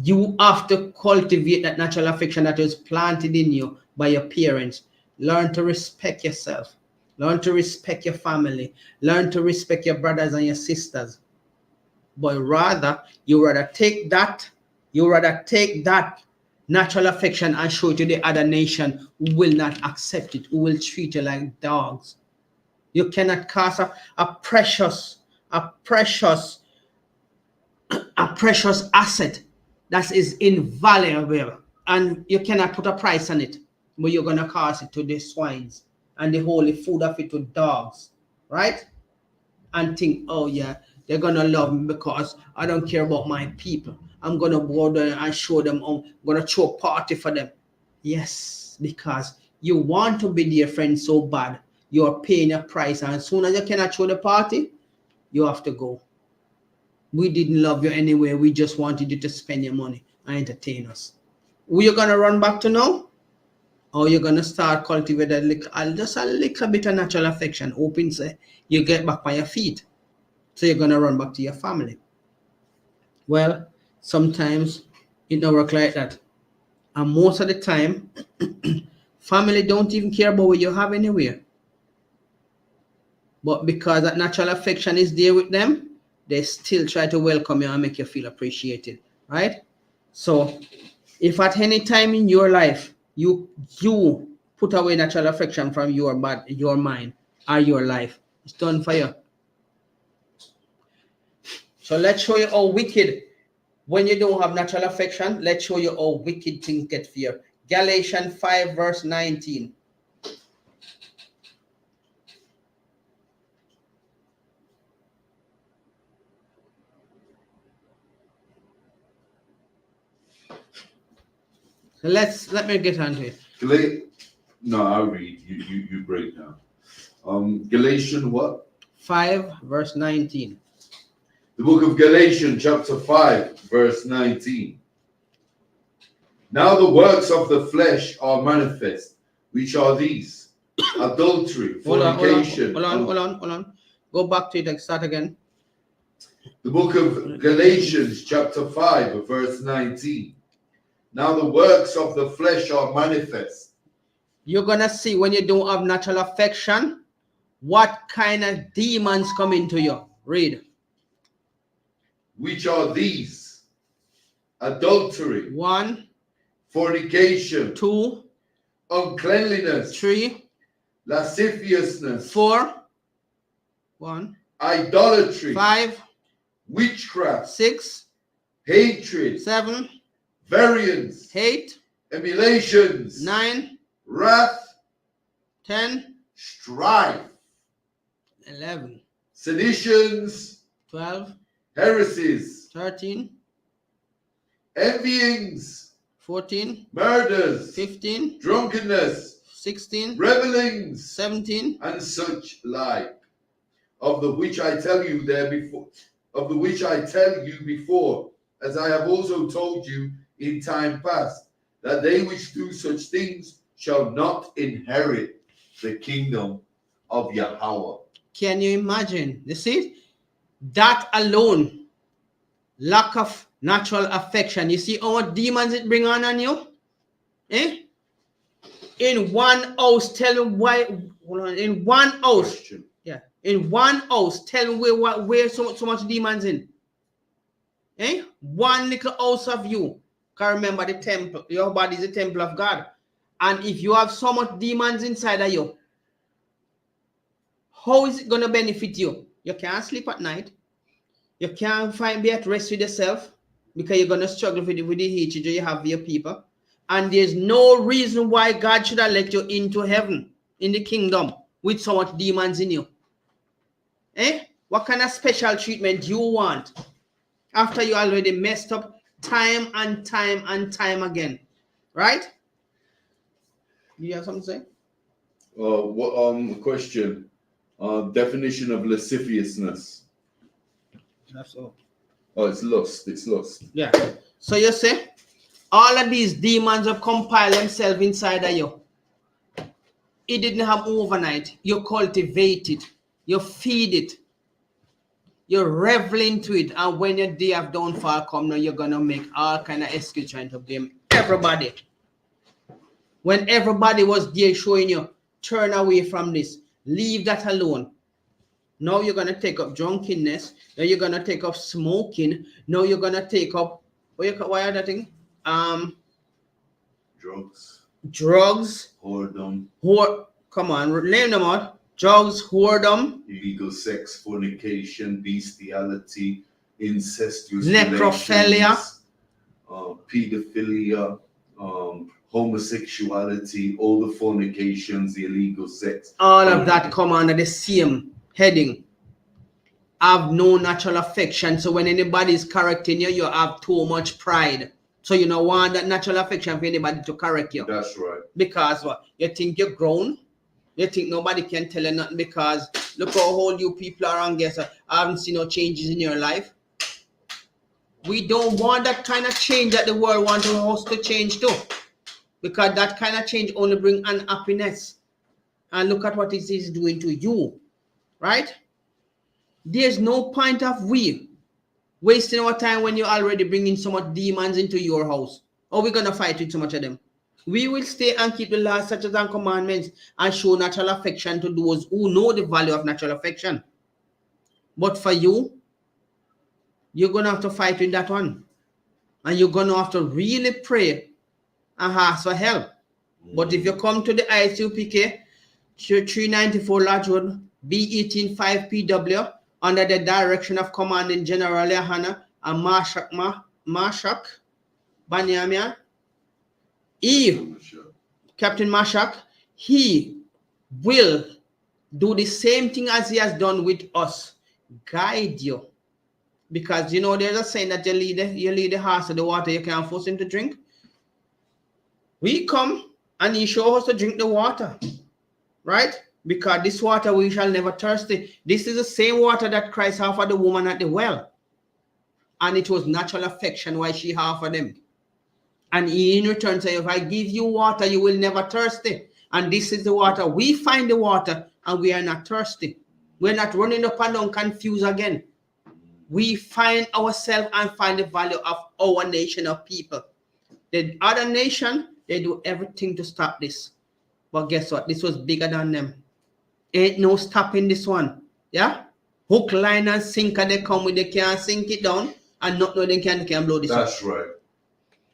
You have to cultivate that natural affection that was planted in you by your parents. Learn to respect yourself. Learn to respect your family. Learn to respect your brothers and your sisters. But you rather take that natural affection and show it to the other nation who will not accept it, who will treat you like dogs. You cannot cast a precious asset that is invaluable, and you cannot put a price on it, but you're gonna cast it to the swines and the holy food of it to dogs, right? And think, oh yeah, they're gonna love me because I don't care about my people. I'm gonna go there and show them, I'm gonna throw a party for them. Yes, because you want to be their friend so bad, you're paying a price, and as soon as you cannot throw the party, you have to go. We didn't love you anyway, we just wanted you to spend your money and entertain us. Who you gonna run back to now? Or you're gonna start cultivating just a little bit of natural affection, hoping say you get back on your feet. So you're gonna run back to your family. Well, sometimes it don't work like that. And most of the time, family don't even care about what you have anywhere. But because that natural affection is there with them, they still try to welcome you and make you feel appreciated, right? So if at any time in your life you put away natural affection from your mind or your life, it's done for you. So let's show you how wicked, when you don't have natural affection, let's show you how wicked things get for you. Galatians 5 verse 19. So let me get onto it. No, I'll read. You break down. Galatians what? 5 verse 19. The book of Galatians, chapter 5, verse 19. Now the works of the flesh are manifest, which are these: adultery, fornication. Hold on. Go back to it and start again. The book of Galatians, chapter 5, verse 19. Now the works of the flesh are manifest. You're gonna see when you don't have natural affection, what kind of demons come into you. Read. Which are these: adultery, 1, fornication, 2, uncleanliness, 3, lasciviousness, 4, 1, idolatry, 5, witchcraft, 6, hatred, 7, variance, 8, emulations, 9, wrath, 10, strife, 11, seditions, 12, heresies, 13, envyings, 14, murders, 15, drunkenness, 16, revelings, 17, and such like, of the which I tell you before, as I have also told you in time past, that they which do such things shall not inherit the kingdom of Yahweh. Can you imagine? You see, that alone, lack of natural affection. You see how much demons it bring on you? Eh? In one house, tell me why. In one house, Question. yeah. In one house, tell me where so much demons in. Eh? One little house of you. Can remember the temple. Your body is the temple of God. And if you have so much demons inside of you, how is it going to benefit you? You can't sleep at night. You can't be at rest with yourself because you're going to struggle with the hatred you have for your people. And there's no reason why God should have let you into heaven, in the kingdom, with so much demons in you. Eh? What kind of special treatment do you want after you already messed up time and time again? Right? You have something to say? Question. Definition of lasciviousness. That's all. Oh, it's lust. It's lust. Yeah. So you see, all of these demons have compiled themselves inside of you. It didn't happen overnight. You cultivate it. You feed it. You revel into it. And when your day of downfall come, now you're going to make all kind of excuse trying to blame everybody. When everybody was there showing you, turn away from this. Leave that alone. Now you're going to take up drunkenness. Now you're going to take up smoking. Now you're going to take up, why are that thing? Drugs. Drugs. Whoredom. Come on, name them out. drugs, whoredom, illegal sex, fornication, bestiality, incestuous necrophilia, relations, pedophilia, homosexuality, all the fornications, the illegal sex. all of that come under the same heading. Have no natural affection. So when anybody is correcting you, you have too much pride. So you don't want that natural affection for anybody to correct you. That's right. Because what? You think you're grown? You think nobody can tell you nothing because look how old you people are and guess I haven't seen no changes in your life. We don't want that kind of change that the world wants us to change too. Because that kind of change only brings unhappiness. And look at what it is doing to you. Right? There's no point of we wasting our time when you're already bringing so much demons into your house. Or we're going to fight with so much of them. We will stay and keep the laws, statutes, and commandments and show natural affection to those who know the value of natural affection. But for you, you're going to have to fight with that one. And you're going to have to really pray and ask for help. But if you come to the ISUPK, 394 Lodge Road, B185PW, under the direction of Commanding General Yahana and Marshak Banyamian, Captain Mashak, he will do the same thing as he has done with us, guide you. Because you know there's a saying that you lead the horse to the water, you can't force him to drink. We come and he shows us to drink the water, right? Because this water we shall never thirsty. This is the same water that Christ offered the woman at the well. And it was natural affection why she offered them. And he in return said, if I give you water, you will never thirsty. And this is the water. We find the water and we are not thirsty. We're not running up and down confused again. We find ourselves and find the value of our nation of people. The other nation, they do everything to stop this. But guess what? This was bigger than them. Ain't no stopping this one. Yeah? Hook, line, and sinker they come with, they can't sink it down, and not know they can blow this up. That's right.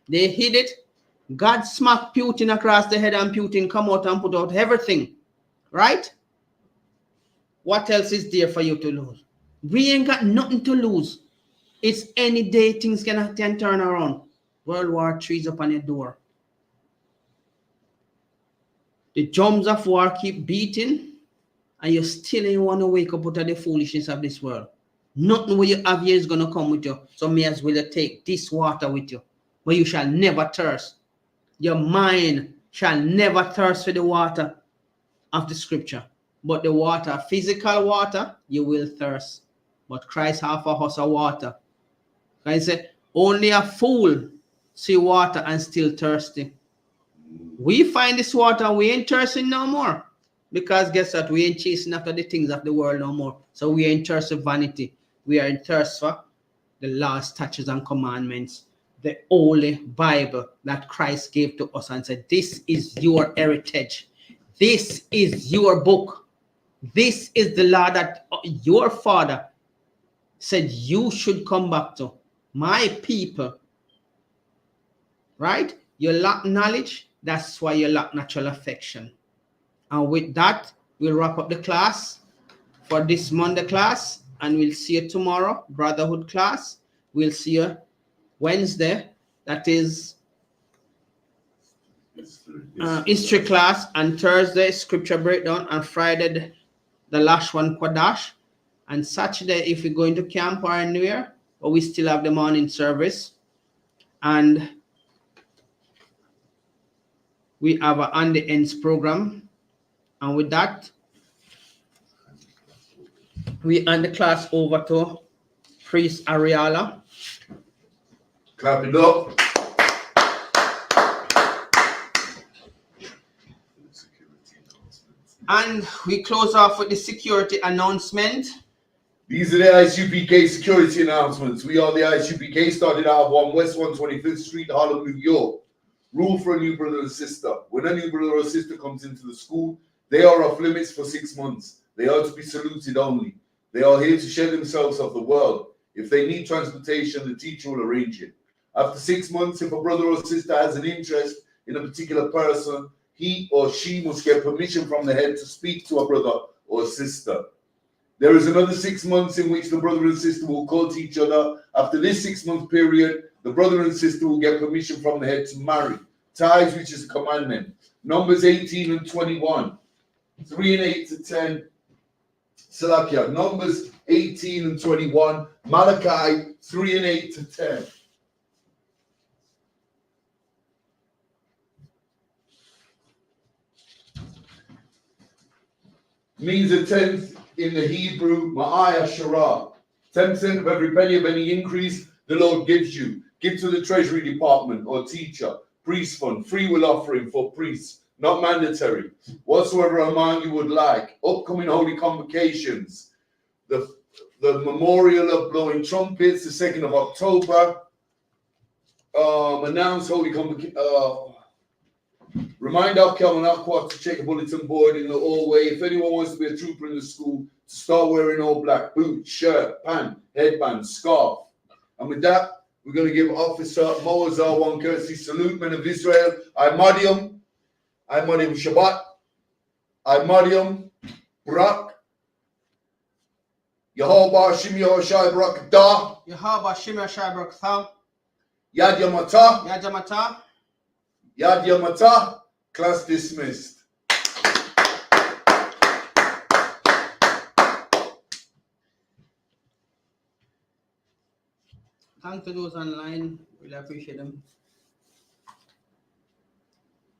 They hit it. God smacked Putin across the head, and Putin come out and put out everything. Right? What else is there for you to lose? We ain't got nothing to lose. It's any day things can turn around. World War III is up on your door. The drums of war keep beating, and you still ain't want to wake up out of the foolishness of this world. Nothing what you have here is going to come with you. So may as well take this water with you. But you shall never thirst. Your mind shall never thirst for the water of the scripture. But the water, physical water, you will thirst. But Christ offer us a water. Christ said, only a fool see water and still thirsty. We find this water, we ain't thirsty no more. Because guess what? We ain't chasing after the things of the world no more. So we ain't thirst for vanity. We are in thirst for the laws, statutes, and commandments. The Holy Bible that Christ gave to us and said, this is your heritage. This is your book. This is the law that your father said you should come back to. My people. Right? You lack knowledge. That's why you lack natural affection. And with that, we'll wrap up the class for this Monday class. And we'll see you tomorrow, Brotherhood class. We'll see you Wednesday. That is history class. And Thursday, scripture breakdown. And Friday, the last one, Quadash. And Saturday, if we're going to camp or anywhere, but we still have the morning service. And we have an on the ends program. And with that, we hand the class over to Priest Ariala. Clap it up. And we close off with the security announcement. These are the ISUPK security announcements. We are the ISUPK, started out of 1 West 125th Street, Harlem, New York. Rule for a new brother and sister. When a new brother or sister comes into the school, they are off limits for 6 months. They are to be saluted only. They are here to shed themselves of the world. If they need transportation, the teacher will arrange it. After 6 months, if a brother or sister has an interest in a particular person, he or she must get permission from the head to speak to a brother or sister. There is another 6 months in which the brother and sister will court each other. After this 6 month period, the brother and sister will get permission from the head to marry. Tithes, which is a commandment. Numbers 18 and 21. 3 and 8 to 10. Salakia. Numbers 18 and 21. Malachi 3 and 8 to 10. Means a tenth in the Hebrew, Ma'aya Shara. 10% of every penny of any increase the Lord gives you. Give to the treasury department or teacher, priest fund, free will offering for priests, not mandatory. Whatsoever amount you would like. Upcoming holy convocations. The memorial of blowing trumpets, the 2nd of October. Announce holy convocation. Remind our Calvin Aqua to check a bulletin board in the hallway. If anyone wants to be a trooper in the school, to start wearing all black boots, shirt, pant, headband, scarf. And with that, we're going to give Officer Moazar one courtesy salute, men of Israel. I Madium Shabbat, I Madium Brak, Yehovah Shim Yehoshai Brak Da, Yahaba Shimmer Shabrak Tham, Yad Yamata, Yajamata. Yad Yamata, class dismissed. Thanks to those online. Really appreciate them.